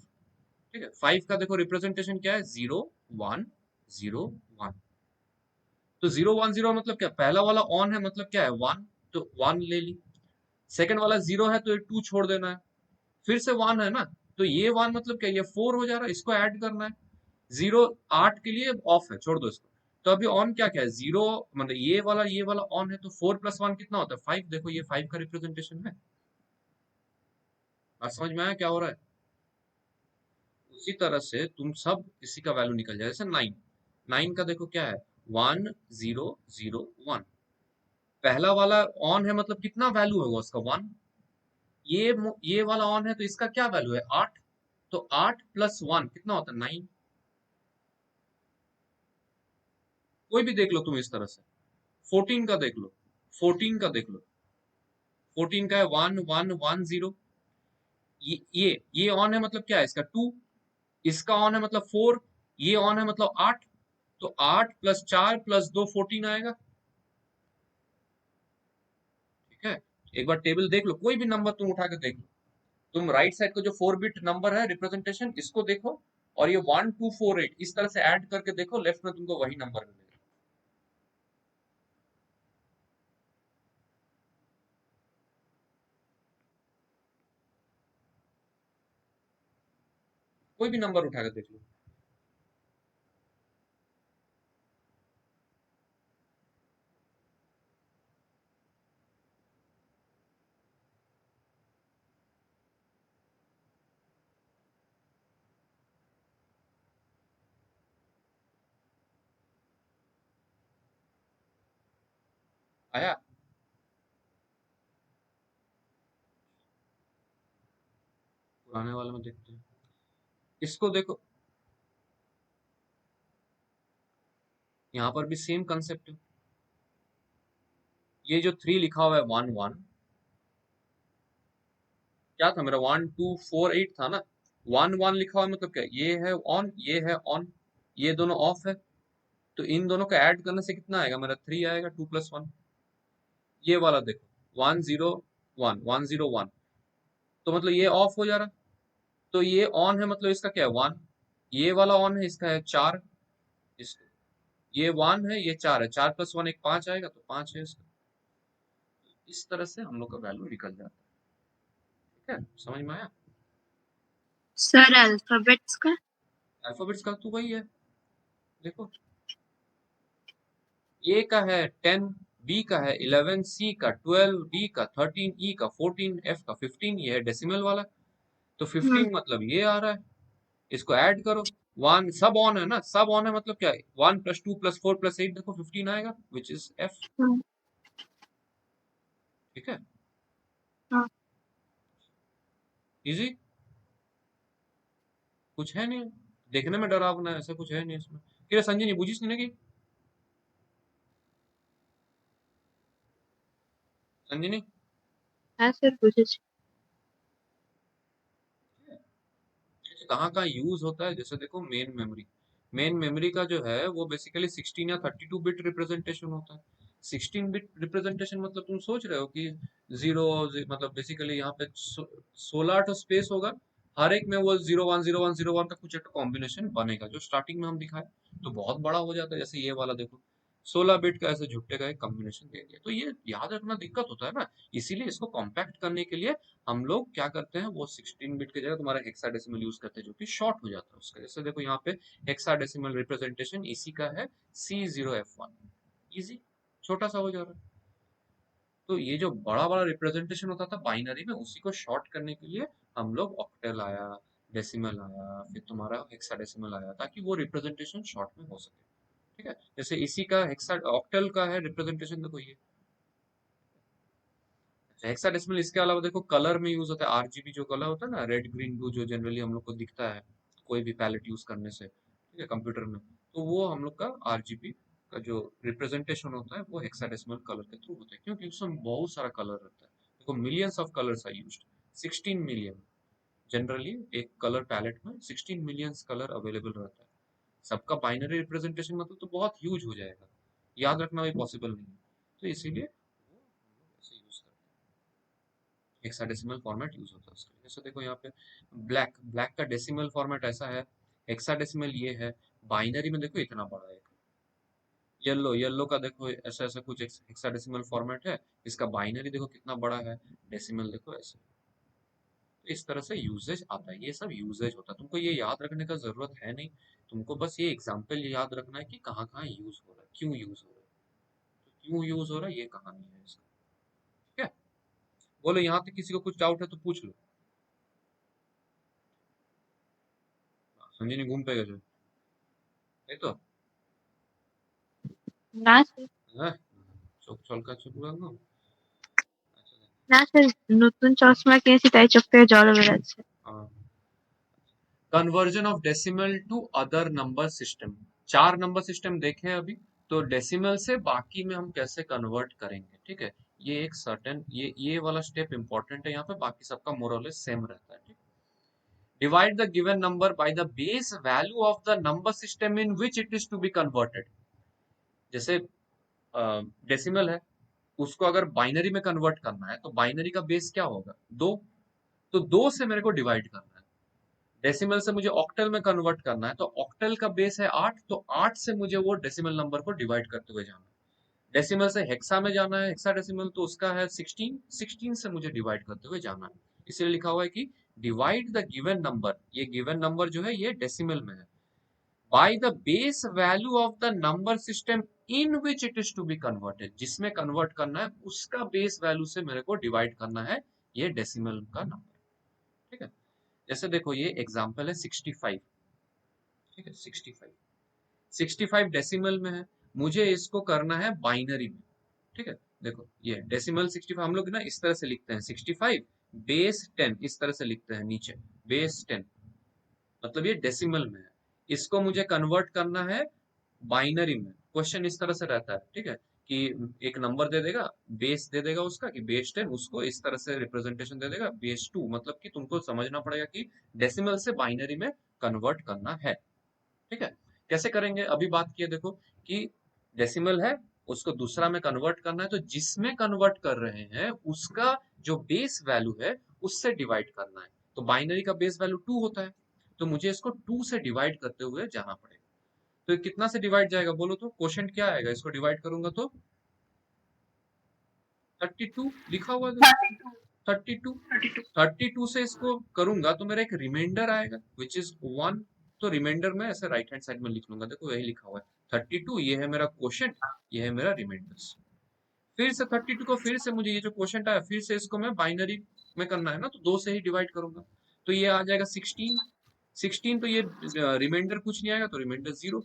ठीक है। 5 का देखो रिप्रेजेंटेशन क्या है, 0 1 0 1, तो 0 1 0 मतलब क्या, पहला वाला ऑन है मतलब क्या है 1, तो 1 ले ली। सेकंड वाला 0 है तो ये 2 छोड़ देना है, फिर से 1 है ना, तो ये 1 मतलब क्या, ये 4 हो जा रहा है, इसको ऐड करना है। 0 8 के लिए ऑफ है, छोड़ दो इसको। तो अभी ऑन क्या क्या है, 0 मतलब ये वाला ऑन है, तो 4 + 1 कितना होता है 5, देखो ये 5 का रिप्रेजेंटेशन है। बात समझ में आया क्या हो रहा है? उसी तरह से तुम सब इसी का वैल्यू निकल जाए, जैसे 9, 9 का देखो क्या है, 1 0 0 1, पहला वाला ऑन है मतलब कितना वैल्यू होगा उसका 1, ये वाला ऑन है तो इसका क्या वैल्यू है 8, तो 8 + 1 कितना होता है 9। कोई भी देख लो तुम इस तरह से, 14 का देख लो, 14 का देख लो, 14 का है 1 1 1 0, ये ऑन है मतलब क्या है इसका 2, इसका ऑन है मतलब 4, ये ऑन है मतलब 8, तो 8 + 4 + 2 14 आएगा, ठीक है। एक बार टेबल देख लो, कोई भी नंबर तुम उठा के देख लो, तुम राइट साइड का जो 4 बिट नंबर है रिप्रेजेंटेशन, इसको देखो, और ये 1 2 4 8 इस तरह से ऐड करके देखो, लेफ्ट में तुमको वही नंबर मिलेगा। कोई भी नंबर उठा के देख लो। आया? पुराने वाले में देखते हैं, इसको देखो, यहाँ पर भी सेम कंसेप्ट है। ये जो 3 लिखा हुआ है 1 1 क्या था मेरा 1 2 4 8 था ना। 1 1 लिखा हुआ है मतलब क्या, ये है ऑन ये है ऑन, ये दोनों ऑफ है, तो इन दोनों को ऐड करने से कितना आएगा मेरा 3 आएगा 2 + 1। ये वाला देखो 1 0 1 1 0 1, तो मतलब ये ऑफ हो जा रहा, तो ये ऑन है मतलब इसका क्या है 1, ये वाला ऑन है इसका है 4, इसका ये 1 है ये 4 है, 4 + 1 एक 5 आएगा तो 5 है इसका। इस तरह से हम लोग का वैल्यू निकल जाता है। ठीक है, समझ में आया। सर अल्फाबेट्स का? अल्फाबेट्स का तो वही है, देखो ए का है 10, बी का है 11, सी का 12, डी का 13, ई का 14, एफ का 15, ये है डेसिमल वाला। तो 15 मतलब ये आ रहा है, इसको ऐड करो। 1 सब ऑन है ना, सब ऑन है मतलब क्या है 1 + 2 + 4 + 8 देखो 15 आएगा, विच इज एफ। ठीक है, इजी, कुछ है नहीं, देखने में डरावना है, ऐसा कुछ है नहीं इसमें। क्या संजय नहीं बुझिस नहीं कि संजय नहीं हाँ सर बुझेছি। कहाँ कहाँ यूज होता है, जैसे देखो मेन मेमोरी का जो है वो बेसिकली 16 या 32 बिट रिप्रेजेंटेशन होता है। 16 बिट रिप्रेजेंटेशन मतलब तुम सोच रहे हो कि जीरो, मतलब बेसिकली यहाँ पे 16 तो स्पेस होगा, हर एक में वो 010101 का कुछ एक कॉम्बिनेशन बनेगा जो स्टार्टिंग में हम दिखाए, तो बहुत बड़ा हो जाता है। जैसे ये वाला देखो 16 बिट का ऐसे झुट्टे का एक कॉम्बिनेशन दे दिया, तो ये याद रखना दिक्कत होता है ना। इसीलिए इसको कॉम्पैक्ट करने के लिए हम लोग क्या करते हैं, वो 16 बिट की जगह तुम्हारा हेक्साडेसिमल यूज करते हैं, जो कि शॉर्ट हो जाता है उसका। जैसे देखो यहाँ पे हेक्साडेसिमल रिप्रेजेंटेशन इसी का है C0F1, इजी, छोटा सा हो जा रहा है। तो ये जो बड़ा बड़ा रिप्रेजेंटेशन होता था बाइनरी में, उसी को शॉर्ट करने के लिए हम लोग ऑक्टल आया, डेसिमल आया, फिर तुम्हारा हेक्साडेसिमल आया, ताकि वो रिप्रेजेंटेशन शॉर्ट में हो सके। ठीक है, जैसे इसी का हेक्सा ऑक्टल का है रिप्रेजेंटेशन, देखो ये हेक्साडेसिमल। इसके अलावा देखो कलर में यूज होता है, आरजीबी जो कलर होता है ना, रेड ग्रीन ब्लू, जो जनरली हम लोग को दिखता है कोई भी पैलेट यूज करने से, ठीक है, कंप्यूटर में, तो वो हम लोग का आरजीबी का जो रिप्रेजेंटेशन होता है वो हेक्साडेसिमल कलर के थ्रू होता है, क्योंकि उसमें बहुत सारा कलर रहता है। देखो millions of colours are used, 16 million, generally एक कलर पैलेट में 16 मिलियंस कलर अवेलेबल रहता है। सबका बाइनरी रिप्रेजेंटेशन मतलब तो बहुत ह्यूज हो जाएगा, याद रखना भी पॉसिबल नहीं है, तो इसीलिए वो हम लोग ऐसे यूज करते हैं, हेक्साडेसिमल फॉर्मेट यूज होता है उसके लिए। जैसे देखो यहाँ पे ब्लैक ब्लैक का डेसिमल फॉर्मेट ऐसा है, हेक्साडेसिमल ये है, बाइनरी में देखो इतना बड़ा है। येलो येलो का देखो ऐसा ऐसा कुछ हेक्साडेसिमल फॉर्मेट है, इसका बाइनरी देखो कितना बड़ा है, डेसिमल देखो ऐसे। तो इस तरह से यूजेज आता है, ये सब यूजेज होता है, तुमको ये याद रखने का जरूरत है नहीं, तुमको बस ये एग्जाम्पल याद रखना है कि कहाँ कहाँ यूज हो रहा है, क्यों यूज हो रहा है, तो क्यों यूज हो रहा है ये कहानी है इसका। ठीक है, बोलो यहाँ तक किसी को कुछ डाउट है तो पूछ लो। संजय नहीं घूम पे गए नहीं तो না স্যার, হ্যাঁ চোখ চলকাচ্ছে পুরো একদম। আচ্ছা না স্যার, নতুন চশমা কিনেছি তাই চোখ থেকে জল বেরোচ্ছে। Conversion of decimal to other number system, 4 number system देखे हैं अभी, तो डेसिमल से बाकी में हम कैसे कन्वर्ट करेंगे। ठीक है, ये एक सर्टेन ये वाला स्टेप इंपॉर्टेंट है यहाँ पे, बाकी सबका मोरलेस सेम रहता है। ठीक, divide the given number by the base value of the number system in which it is to be converted. जैसे डेसिमल है, उसको अगर बाइनरी में कन्वर्ट करना है तो बाइनरी का बेस क्या होगा 2, तो 2 से मेरे को डिवाइड करना है। डेसिमल से मुझे ऑक्टल में कन्वर्ट करना है तो ऑक्टल का बेस है 8, तो 8 से मुझे वो डेसिमल नंबर को डिवाइड करते हुए जाना है। डेसिमल से हेक्सा में जाना है, हेक्सा डेसिमल तो उसका है 16, 16 से मुझे डिवाइड करते हुए जाना है। इसलिए लिखा हुआ है कि डिवाइड द गिवन नंबर, ये गिवन नंबर जो है ये डेसिमल में है, by the base value of the number system in which it is to be converted, जिसमें कन्वर्ट करना है उसका बेस वैल्यू से मेरे को डिवाइड करना है ये डेसिमल का नंबर। ठीक है, जैसे देखो ये एग्जांपल है 65, ठीक है 65, 65 डेसिमल में है, मुझे इसको करना है बाइनरी में। ठीक है, देखो ये डेसिमल 65 हम लोग ना इस तरह से लिखते हैं, 65 बेस 10 इस तरह से लिखते हैं नीचे, बेस 10 मतलब ये डेसिमल में है, इसको मुझे कन्वर्ट करना है बाइनरी में, क्वेश्चन इस तरह से रहता है, ठीक है, कि एक नंबर दे देगा, बेस दे देगा उसका कि बेस 10, उसको इस तरह से रिप्रेजेंटेशन दे देगा बेस 2, मतलब कि तुमको समझना पड़ेगा कि डेसिमल से बाइनरी में कन्वर्ट करना है, ठीक है। कैसे करेंगे, अभी बात किए देखो कि डेसिमल है, उसको दूसरा में कन्वर्ट करना है, तो जिसमें कन्वर्ट कर रहे हैं उसका जो बेस वैल्यू है उससे डिवाइड करना है। तो बाइनरी का बेस वैल्यू 2 होता है, तो मुझे इसको 2 से डिवाइड करते हुए जाना पड़ेगा। तो ये कितना से डिवाइड जाएगा बोलो तो, क्वोशंट क्या आएगा, इसको डिवाइड करूंगा तो 32 लिखा हुआ है, 32 32 32 से इसको करूंगा तो मेरा एक रिमाइंडर आएगा विच इज 1। तो रिमाइंडर में ऐसे राइट हैंड साइड में लिख लूंगा, देखो यही लिखा हुआ है 32, ये है मेरा क्वोशंट, ये है मेरा रिमाइंडर्स। फिर से 32 को फिर से मुझे ये जो क्वोशंट आया फिर से इसको मैं बाइनरी में करना है ना, तो 2 से ही डिवाइड करूंगा, तो ये आ जाएगा 16। तो ये रिमाइंडर कुछ नहीं आएगा तो रिमाइंडर 0।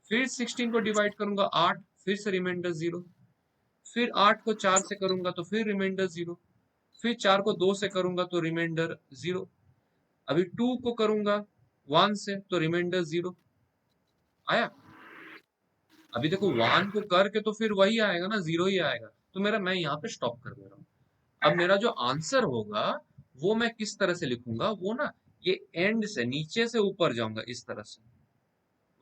फिर 16 को डिवाइड करूंगा 8, फिर से रिमाइंडर 0। फिर 8 को 4 से करूंगा तो फिर रिमाइंडर 0। फिर 4 को 2 से करूंगा तो रिमाइंडर 0। अभी 2 को करूंगा 1 से तो रिमाइंडर 0 आया। अभी देखो 1 को करके तो फिर वही आएगा ना, 0 ही आएगा, तो मेरा मैं यहाँ पे स्टॉप कर दे रहा हूँ। अब मेरा जो आंसर होगा वो मैं किस तरह से लिखूंगा, वो ना ये एंड से नीचे से ऊपर जाऊंगा इस तरह से,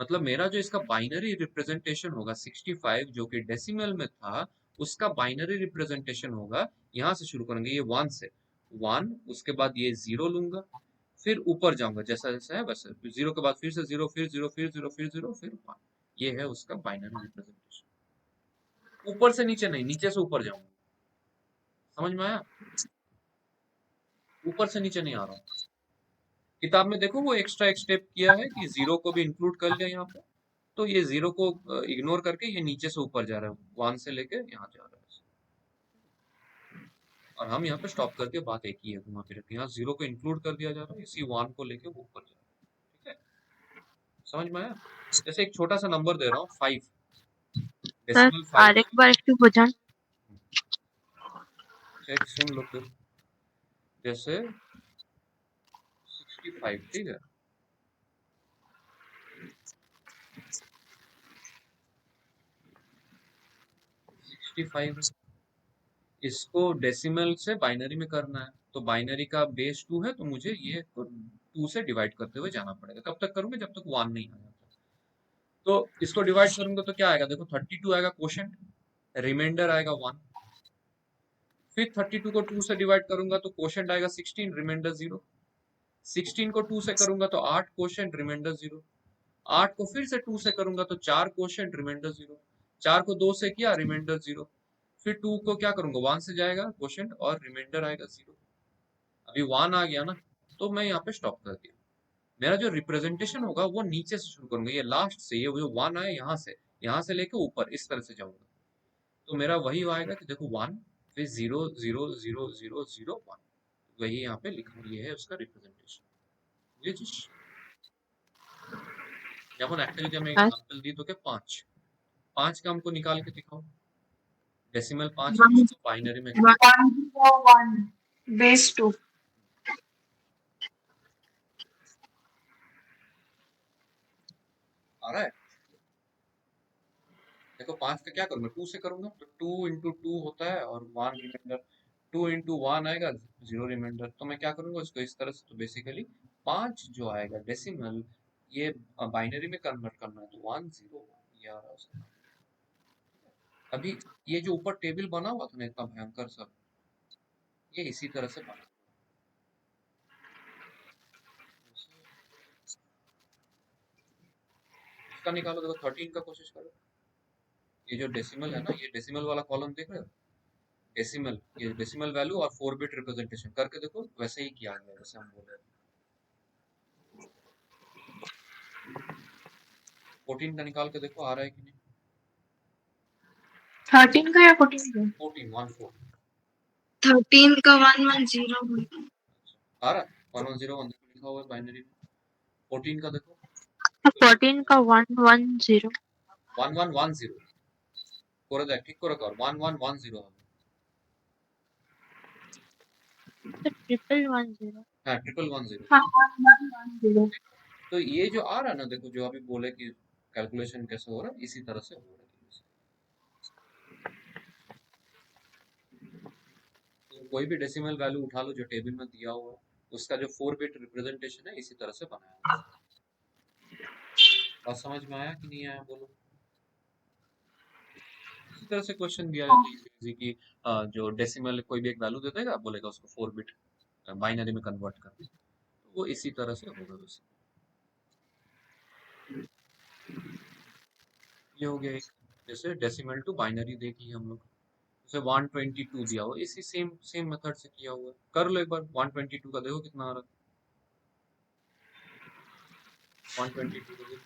मतलब मेरा जो इसका बाइनरी रिप्रेजेंटेशन होगा 65 जो कि डेसिमल में था, उसका बाइनरी रिप्रेजेंटेशन होगा, यहाँ से शुरू करेंगे ये 1 से, 1 उसके बाद ये 0 लूंगा, फिर ऊपर जाऊंगा जैसा जैसा है वैसे, 0 के बाद फिर से 0, फिर 0, फिर 0, फिर 0, फिर 1। ये है उसका बाइनरी रिप्रेजेंटेशन। ऊपर से नीचे नहीं, नीचे से ऊपर जाऊंगा, समझ में आया, ऊपर से नीचे नहीं आ रहा हूँ। किताब में देखो वो एक्स्ट्रा एक स्टेप किया है कि 0 को भी इंक्लूड कर लिया यहाँ पे, तो ये 0 को इग्नोर करके ये नीचे से ऊपर जा रहा है, 1 से लेके यहाँ जा रहा है, और हम यहाँ पे स्टॉप करके बात एक ही है घुमा फिर के, यहाँ 0 को इंक्लूड कर दिया जा रहा है, इसी 1 को लेके वो ऊपर जा रहा है, ठीक है, समझ में आया। जैसे एक छोटा सा नंबर दे रहा हूँ 5, सर डेसिमल 5 आरेक बार একটু বোঝান। चेक सुन लो फिर, जैसे 65, ठीक है, 65 इसको डेसिमल से बाइनरी में करना है, तो बाइनरी का बेस 2 है, तो मुझे ये 2 से डिवाइड करते हुए जाना पड़ेगा। कब तक करूंगा, जब तक 1 नहीं आया। तो इसको डिवाइड करूंगा तो क्या आएगा, देखो 32 आएगा क्वोशंट, रिमाइंडर आएगा 1। फिर 32 को 2 से डिवाइड करूंगा तो क्वोशंट आएगा 16, रिमाइंडर 0। 16 को 2 से करूंगा तो 8 क्वोशंट, रिमाइंडर 0। 8 को फिर से 2 से करूंगा तो 4 क्वोशंट, रिमाइंडर 0। 4 को 2 से किया, रिमाइंडर 0। फिर 2 को क्या करूंगा, 1 से जाएगा क्वोशंट और रिमाइंडर आएगा 0। अभी 1 आ गया ना, तो मैं यहाँ पे स्टॉप कर दिया। मेरा जो रिप्रेजेंटेशन होगा वो नीचे से शुरू करूंगा, ये लास्ट से, ये जो 1 आया यहाँ से लेके ऊपर इस तरह से जाऊंगा, तो मेरा वही आएगा कि देखो 1, फिर 0, 0, 0, 0, 0, 1, वही यहाँ पे लिखा, ये है उसका रिप्रेजेंटेशन। বুঝেছিস? যেমন একটা যদি আমি एग्जांपल दी तो क्या 5 का हमको निकाल के दिखाओ, डेसिमल 5 है उसको बाइनरी में 101 base 2 आ रहा है। देखो 5 का क्या करूंगा, 2 से करूंगा तो 2 इंटू 2 होता है और 1 रिमाइंडर, 2 इंटू 1 आएगा 0 रिमाइंडर, तो मैं क्या करूंगा इसको इस तरह से, तो बेसिकली 5 जो आएगा डेसिमल, ये बाइनरी में कन्वर्ट करना है तो 1 0 ये आ रहा है उसका। अभी ये जो ऊपर टेबल बना हुआ था ना इतना भयंकर सा, ये इसी तरह से बना, इसका निकालो, देखो 13 का कोशिश करो, ये जो डेसिमल है ना, ये डेसिमल वाला कॉलम देख रहे हो, डेसिमल, ये डेसिमल वैल्यू और 4 बिट रिप्रेजेंटेशन करके देखो, वैसे ही किया गया जैसे हम बोल रहे थे। 14 का निकाल के देखो आ रहा है कि नहीं, 13 का या 14 का 14 1 4 13 का 110 आ रहा है, 1101 देखो लिखा हुआ है बाइनरी में। 14 का देखो 14 का 110 1110 করে দেখ, ঠিক করে কর, 1110 হবে, ट्रिपल 10 हाँ 1110। हाँ 110 तो ये जो आ रहा है ना, देखो जो अभी बोले कि कैलकुलेशन कैसे हो रहा है, इसी तरह से हो रहा है। तो कोई भी डेसिमल वैल्यू उठा लो जो टेबल में दिया हुआ है, उसका जो 4 बिट रिप्रेजेंटेशन है इसी तरह से बनाया है। बात समझ में आया कि नहीं आया बोलो। इसी तरह से क्वेश्चन दिया जाता है इजी कि जो डेसिमल कोई भी एक वैल्यू दे देगा, बोलेगा उसको 4 बिट बाइनरी में कन्वर्ट कर, तो वो इसी तरह से होगा वैसे। ये हो गया एक, जैसे डेसिमल टू बाइनरी देखी हम लोग, जैसे 122 दिया हुआ, इसी सेम सेम मेथड से किया हुआ है। कर लो एक बार 122 का, देखो कितना आ रहा है 122 का देखो।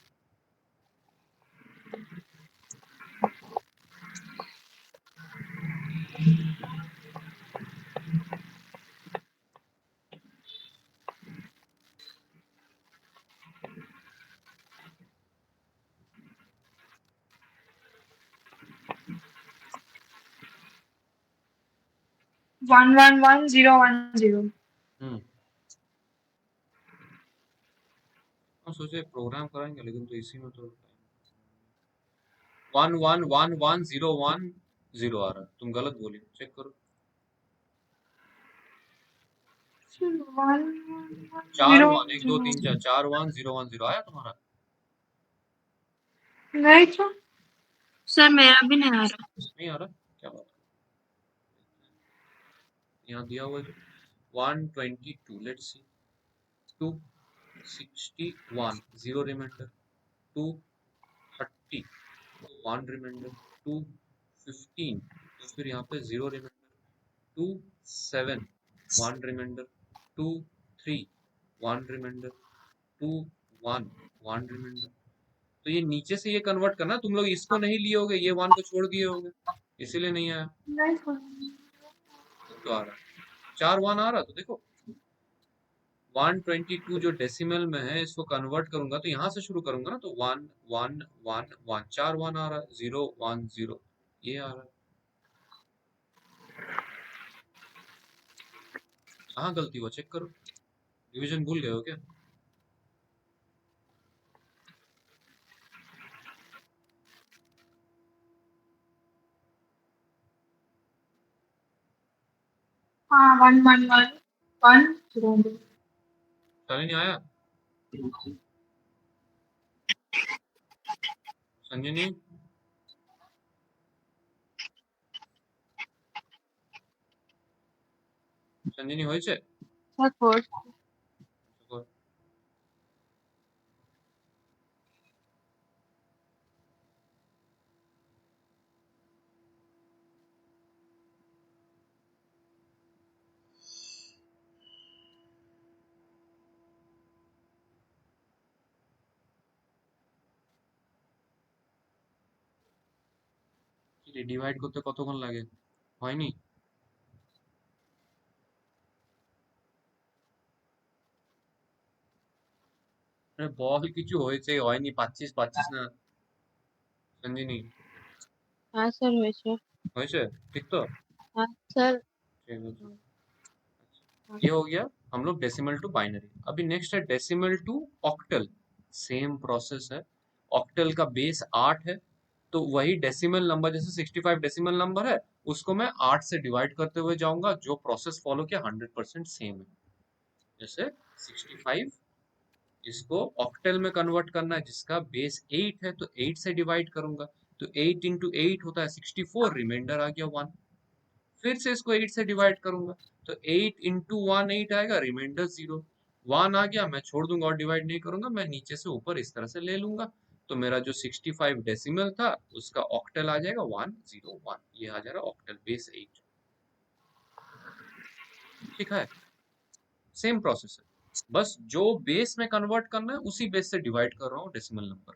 One one one zero 1010। हम सोचे प्रोग्राम कराएंगे, लेकिन तो इसी में तो 111110 आ रहा है, तुम गलत बोली, चेक करो। 4 1 1 2 3 4 4 1 0 1 0 आया तुम्हारा? नहीं तो सर मेरा भी नहीं आ रहा। नहीं आ रहा, क्या बात है। यहाँ दिया हुआ है जो 122, लेट्स सी, 261 0 रिमाइंडर, 230 1 रिमाइंडर, 215 तो फिर यहाँ पे 0 रिमाइंडर, 27 1 रिमाइंडर, 23 1 रिमाइंडर, 21 1 रिमाइंडर। तो ये नीचे से ये कन्वर्ट करना, तुम लोग इसको नहीं लिए होगे, ये 1 को छोड़ दिए होगे, इसीलिए नहीं आया। नहीं तो आ रहा 4 1 आ रहा, तो देखो 122 जो डेसिमल में है, इसको कन्वर्ट करूंगा तो यहाँ से शुरू करूंगा ना, तो 1 1 1 1 4 1 आ रहा है, 0 1 0 ये आ रहा है। कहाँ गलती हुआ चेक करो, डिवीजन भूल गए हो क्या? हाँ 111110। चले नहीं आया संजनी? संजनी হয়েছে? support ডিভাইড করতে কতক্ষণ লাগে, হয়নি? আরে বল কিছু হয়েছে, হয়নি, পাচ্ছিস পাচ্ছিস না সঞ্জিনী? हाँ सर হয়েছে। হয়েছে ঠিক তো? हाँ सर। ठीक है। ये हो गया हम लोग डेसिमल टू बाइनरी। अभी नेक्स्ट है decimal to octal. Same process है, ऑक्टल का बेस 8 है, तो वही डेसिमल नंबर, जैसे 65 डेसिमल नंबर है, उसको मैं 8 से डिवाइड करते हुए जाऊंगा, जो प्रोसेस फॉलो किया 100% सेम है। जैसे 65 इसको ऑक्टल में कन्वर्ट करना है, जिसका बेस 8 है, तो 8 से डिवाइड करूंगा, तो 8 इंटू 8 होता है 64, रिमाइंडर आ गया 1। फिर से इसको 8 से डिवाइड करूंगा, तो 8 इंटू 1 8 आएगा, रिमाइंडर 0। 1 आ गया, मैं छोड़ दूंगा और डिवाइड नहीं करूंगा, मैं नीचे से ऊपर इस तरह से ले लूंगा, तो मेरा जो 65 डेसिमल था उसका ऑक्टल आ जाएगा 101, ये आ जाएगा ऑक्टल बेस 8। ठीक है, सेम प्रोसेस है, बस जो बेस में कन्वर्ट करना है उसी बेस से डिवाइड कर रहा हूँ डेसिमल नंबर।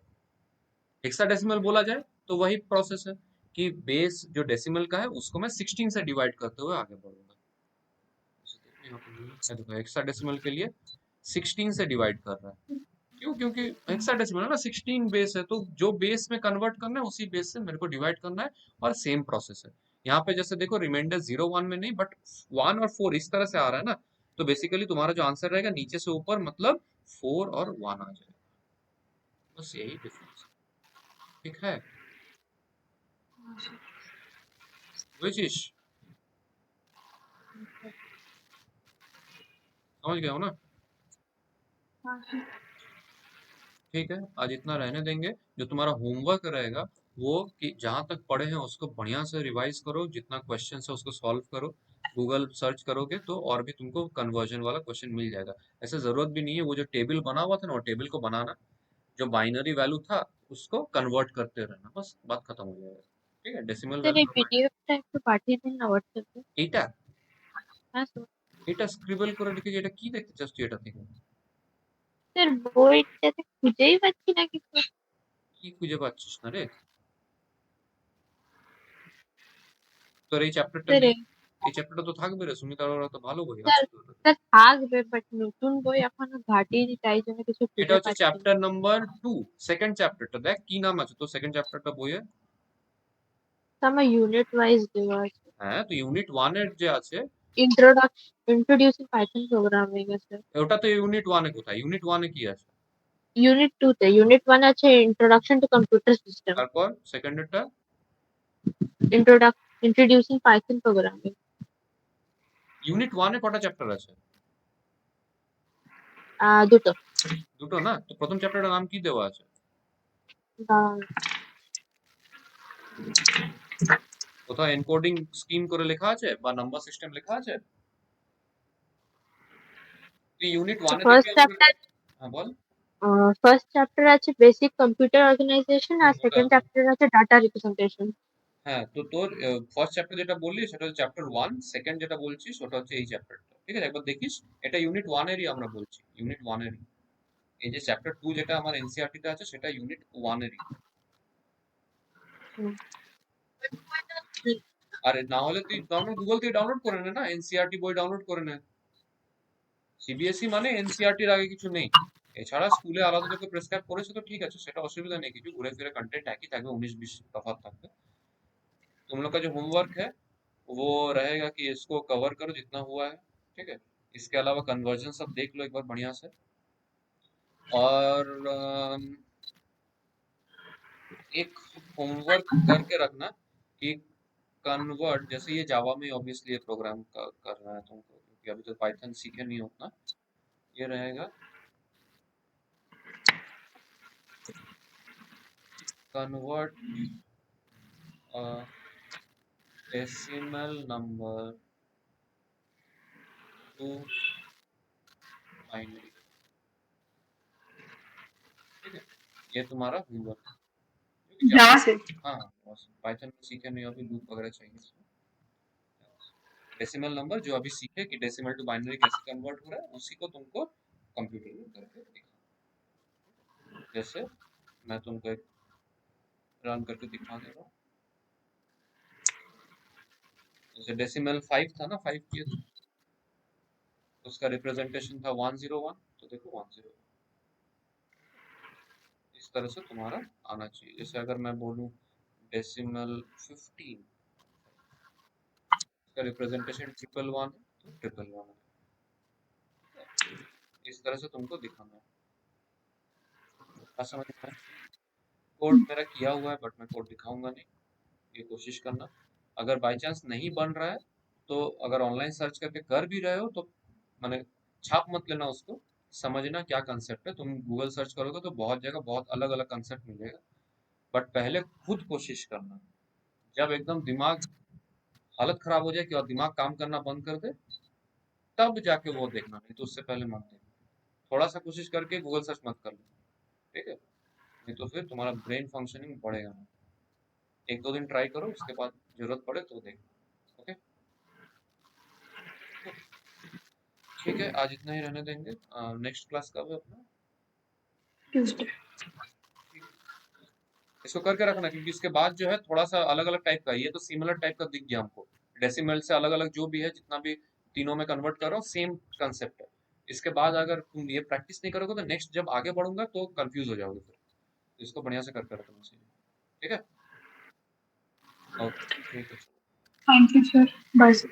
हेक्साडेसिमल बोला जाए तो वही प्रोसेस है कि बेस जो डेसिमल का है उसको मैं 16 से डिवाइड करते हुए आगे बढ़ूंगा। देखो हेक्साडेसिमल के लिए 16 से डिवाइड कर रहा है, क्यों? क्योंकि हेक्साडेसिमल है ना, 16 बेस है, तो जो बेस में कन्वर्ट करना है उसी बेस से मेरे को डिवाइड करना है, और सेम प्रोसेस है। यहाँ पे जैसे देखो रिमाइंडर 0 1 में नहीं, बट 1 और 4 इस तरह से आ रहा है ना, तो बेसिकली तुम्हारा जो आंसर रहेगा नीचे से ऊपर, मतलब 4 और 1 आ जाएगा, बस यही डिफरेंस है। ठीक है, हाँ सर। वही चीज समझ गए हो ना? हाँ सर। ठीक है, आज इतना रहने देंगे। जो तुम्हारा होमवर्क रहेगा वो कि जहाँ तक पढ़े हैं उसको बढ़िया से रिवाइज करो, जितना क्वेश्चन है उसको सॉल्व करो। गूगल सर्च करोगे तो और भी तुमको कन्वर्जन वाला क्वेश्चन मिल जाएगा। ऐसे जरूरत भी नहीं है, वो जो टेबल बना हुआ था ना, वो टेबल को बनाना, जो बाइनरी वैल्यू था उसको कन्वर्ट करते रहना, बस बात खत्म हो जाएगा। ठीक है, डेसिमल सर ये वैल्यू पीडीएफ টাইপ তো পাঠিয়ে দিন না হোয়াটসঅ্যাপে। এটা হ্যাঁ স্যার। এটা স্ক্রিবল করে লিখে, এটা কি দেখতে চাচ্ছ এটা থেকে? স্যার বইটাতে খুঁজেই পাচ্ছি না কিছু। কি খুঁজে পাচ্ছিস না রে? তোর এই চ্যাপ্টারটা স্যার নেই? এই চ্যাপ্টারটা তো থাকবে রে, সুমিত আরোরা তো ভালো বই স্যার আছে তো ওটাতে। স্যার থাকবে বাট নতুন বই এখনো ঘাটিনি তাই জন্য কিছু এটা খুঁজে হচ্ছে পাচ্ছি না। চ্যাপ্টার নাম্বার 2, সেকেন্ড চ্যাপ্টারটা দেখ কি নাম আছে তো সেকেন্ড চ্যাপ্টারটা বইয়ে। তো আমার ইউনিট ওয়াইজ দেওয়া আছে। হ্যাঁ, তো ইউনিট 1 এর যে আছে ইন্ট্রোডিউসিং পাইথন প্রোগ্রামিং এ স্যার। ওটা তো ইউনিট 1 এ কোথায়? ইউনিট 1 এ কি আছে? ইউনিট 2 তে। ইউনিট 1 আছে ইন্ট্রোডাকশন টু কম্পিউটার সিস্টেম। তারপর সেকেন্ডেরটা ইন্ট্রোডিউসিং পাইথন প্রোগ্রামিং। ইউনিট 1 এ কটা চ্যাপ্টার আছে? দুটো। দুটো না? তো প্রথম চ্যাপ্টারটার নাম কি দেওয়া আছে? দাঁড়ান। কোথাও এনকোডিং স্কিম করে লেখা আছে বা নাম্বার সিস্টেম লেখা আছে? তুই ইউনিট 1 এ দেখে হ্যাঁ বল। ফার্স্ট চ্যাপ্টার আছে বেসিক কম্পিউটার অর্গানাইজেশন আর ওটা সেকেন্ড চ্যাপ্টার আছে ডাটা রিপ্রেজেন্টেশন। হ্যাঁ, তো তোর ফার্স্ট চ্যাপ্টার যেটা বললি সেটা হচ্ছে চ্যাপ্টার 1, সেকেন্ড যেটা বলছিস ওটা হচ্ছে এই চ্যাপ্টারটা। ঠিক আছে, একবার দেখিস। এটা ইউনিট 1 এরই আমরা বলছি, ইউনিট 1 এরই। এই যে চ্যাপ্টার 2 যেটা আমার এনসিইআরটি তে আছে সেটা ইউনিট 1 এরই। আর না হলে তুই গুগল থেকে ডাউনলোড করে নে না, এনসিইআরটি বই ডাউনলোড করে নে। সিবিএসই মানে এনসিইআরটির আগে কিছু নেই। এছাড়া স্কুলে আলাদা তোকে প্রেসক্রাইব করেছে তো ঠিক আছে, সেটা অসুবিধা নেই কিছু, ঘুরে ফিরে कंटेंट একই থাকবে, 19-20 तफात থাকবে। तुम लोग का जो होमवर्क है वो रहेगा कि इसको कवर करो जितना हुआ है। ठीक है, इसके अलावा कन्वर्जन सब देख लो एक बार बढ़िया से। और एक होमवर्क करके रखना कि कन्वर्ट, जैसे ये जावा में ऑब्वियसली ये प्रोग्राम कर रहा है तुमको, क्योंकि अभी तो पाइथन सीखे नहीं हो उतना। ये रहेगा convert decimal number two binary. ठीक है, ये तुम्हारा होमवर्क। जावा से। हाँ, पाइथन में सीखे नहीं, अभी लूप वगैरह चाहिए। डेसिमल नंबर जो अभी सीखे कि डेसिमल टू बाइनरी कैसे कन्वर्ट हो रहा है, उसी को तुमको कंप्यूटर में करके दिखा। जैसे मैं तुमको एक रन करके दिखा दे रहा हूँ। जैसे डेसिमल 5 था ना, 5 किए थे, उसका रिप्रेजेंटेशन था 101, तो देखो 101 इस तरह से तुम्हारा आना चाहिए। जैसे अगर मैं बोलूँ डेसिमल 15, इसका रिप्रेजेंटेशन 111 है, तो 111 है। इस तरह से तुमको दिखाना है। समझ में? कोड मेरा किया हुआ है बट मैं कोड दिखाऊंगा नहीं, ये कोशिश करना। अगर बाय चांस नहीं बन रहा है तो अगर ऑनलाइन सर्च करके कर भी रहे हो तो मैंने छाप मत लेना उसको, समझना क्या कंसेप्ट है। तुम गूगल सर्च करोगे तो बहुत जगह बहुत अलग अलग कंसेप्ट मिलेगा, बट पहले खुद कोशिश करना। जब एकदम दिमाग हालत खराब हो जाए कि और दिमाग काम करना बंद कर दे, तब जाके वो देखना, नहीं तो उससे पहले मत देखना। थोड़ा सा कोशिश करके गूगल सर्च मत कर लो, ठीक है? नहीं तो फिर तुम्हारा ब्रेन फंक्शनिंग बढ़ेगा ना। 1-2 दिन ट्राई करो, उसके बाद जरूरत पड़े तो देखो। ओके, ठीक है, आज इतना ही रहने देंगे। नेक्स्ट क्लास कब है अपना? ट्यूसडे। इसको करके रखना, क्योंकि इसके बाद जो है थोड़ा सा अलग अलग टाइप का, ये तो सिमिलर टाइप का दिख गया हमको। डेसिमल से अलग अलग जो भी है, जितना भी तीनों में कन्वर्ट कर रहा हूँ, सेम कंसेप्ट है। इसके बाद अगर तुम ये प्रैक्टिस नहीं करोगे तो नेक्स्ट जब आगे बढ़ूंगा तो कंफ्यूज हो जाओगे फिर। इसको बढ़िया से करके रखना चाहिए, ठीक है? ओके, ठीक है। Thank you sir. Bye sir.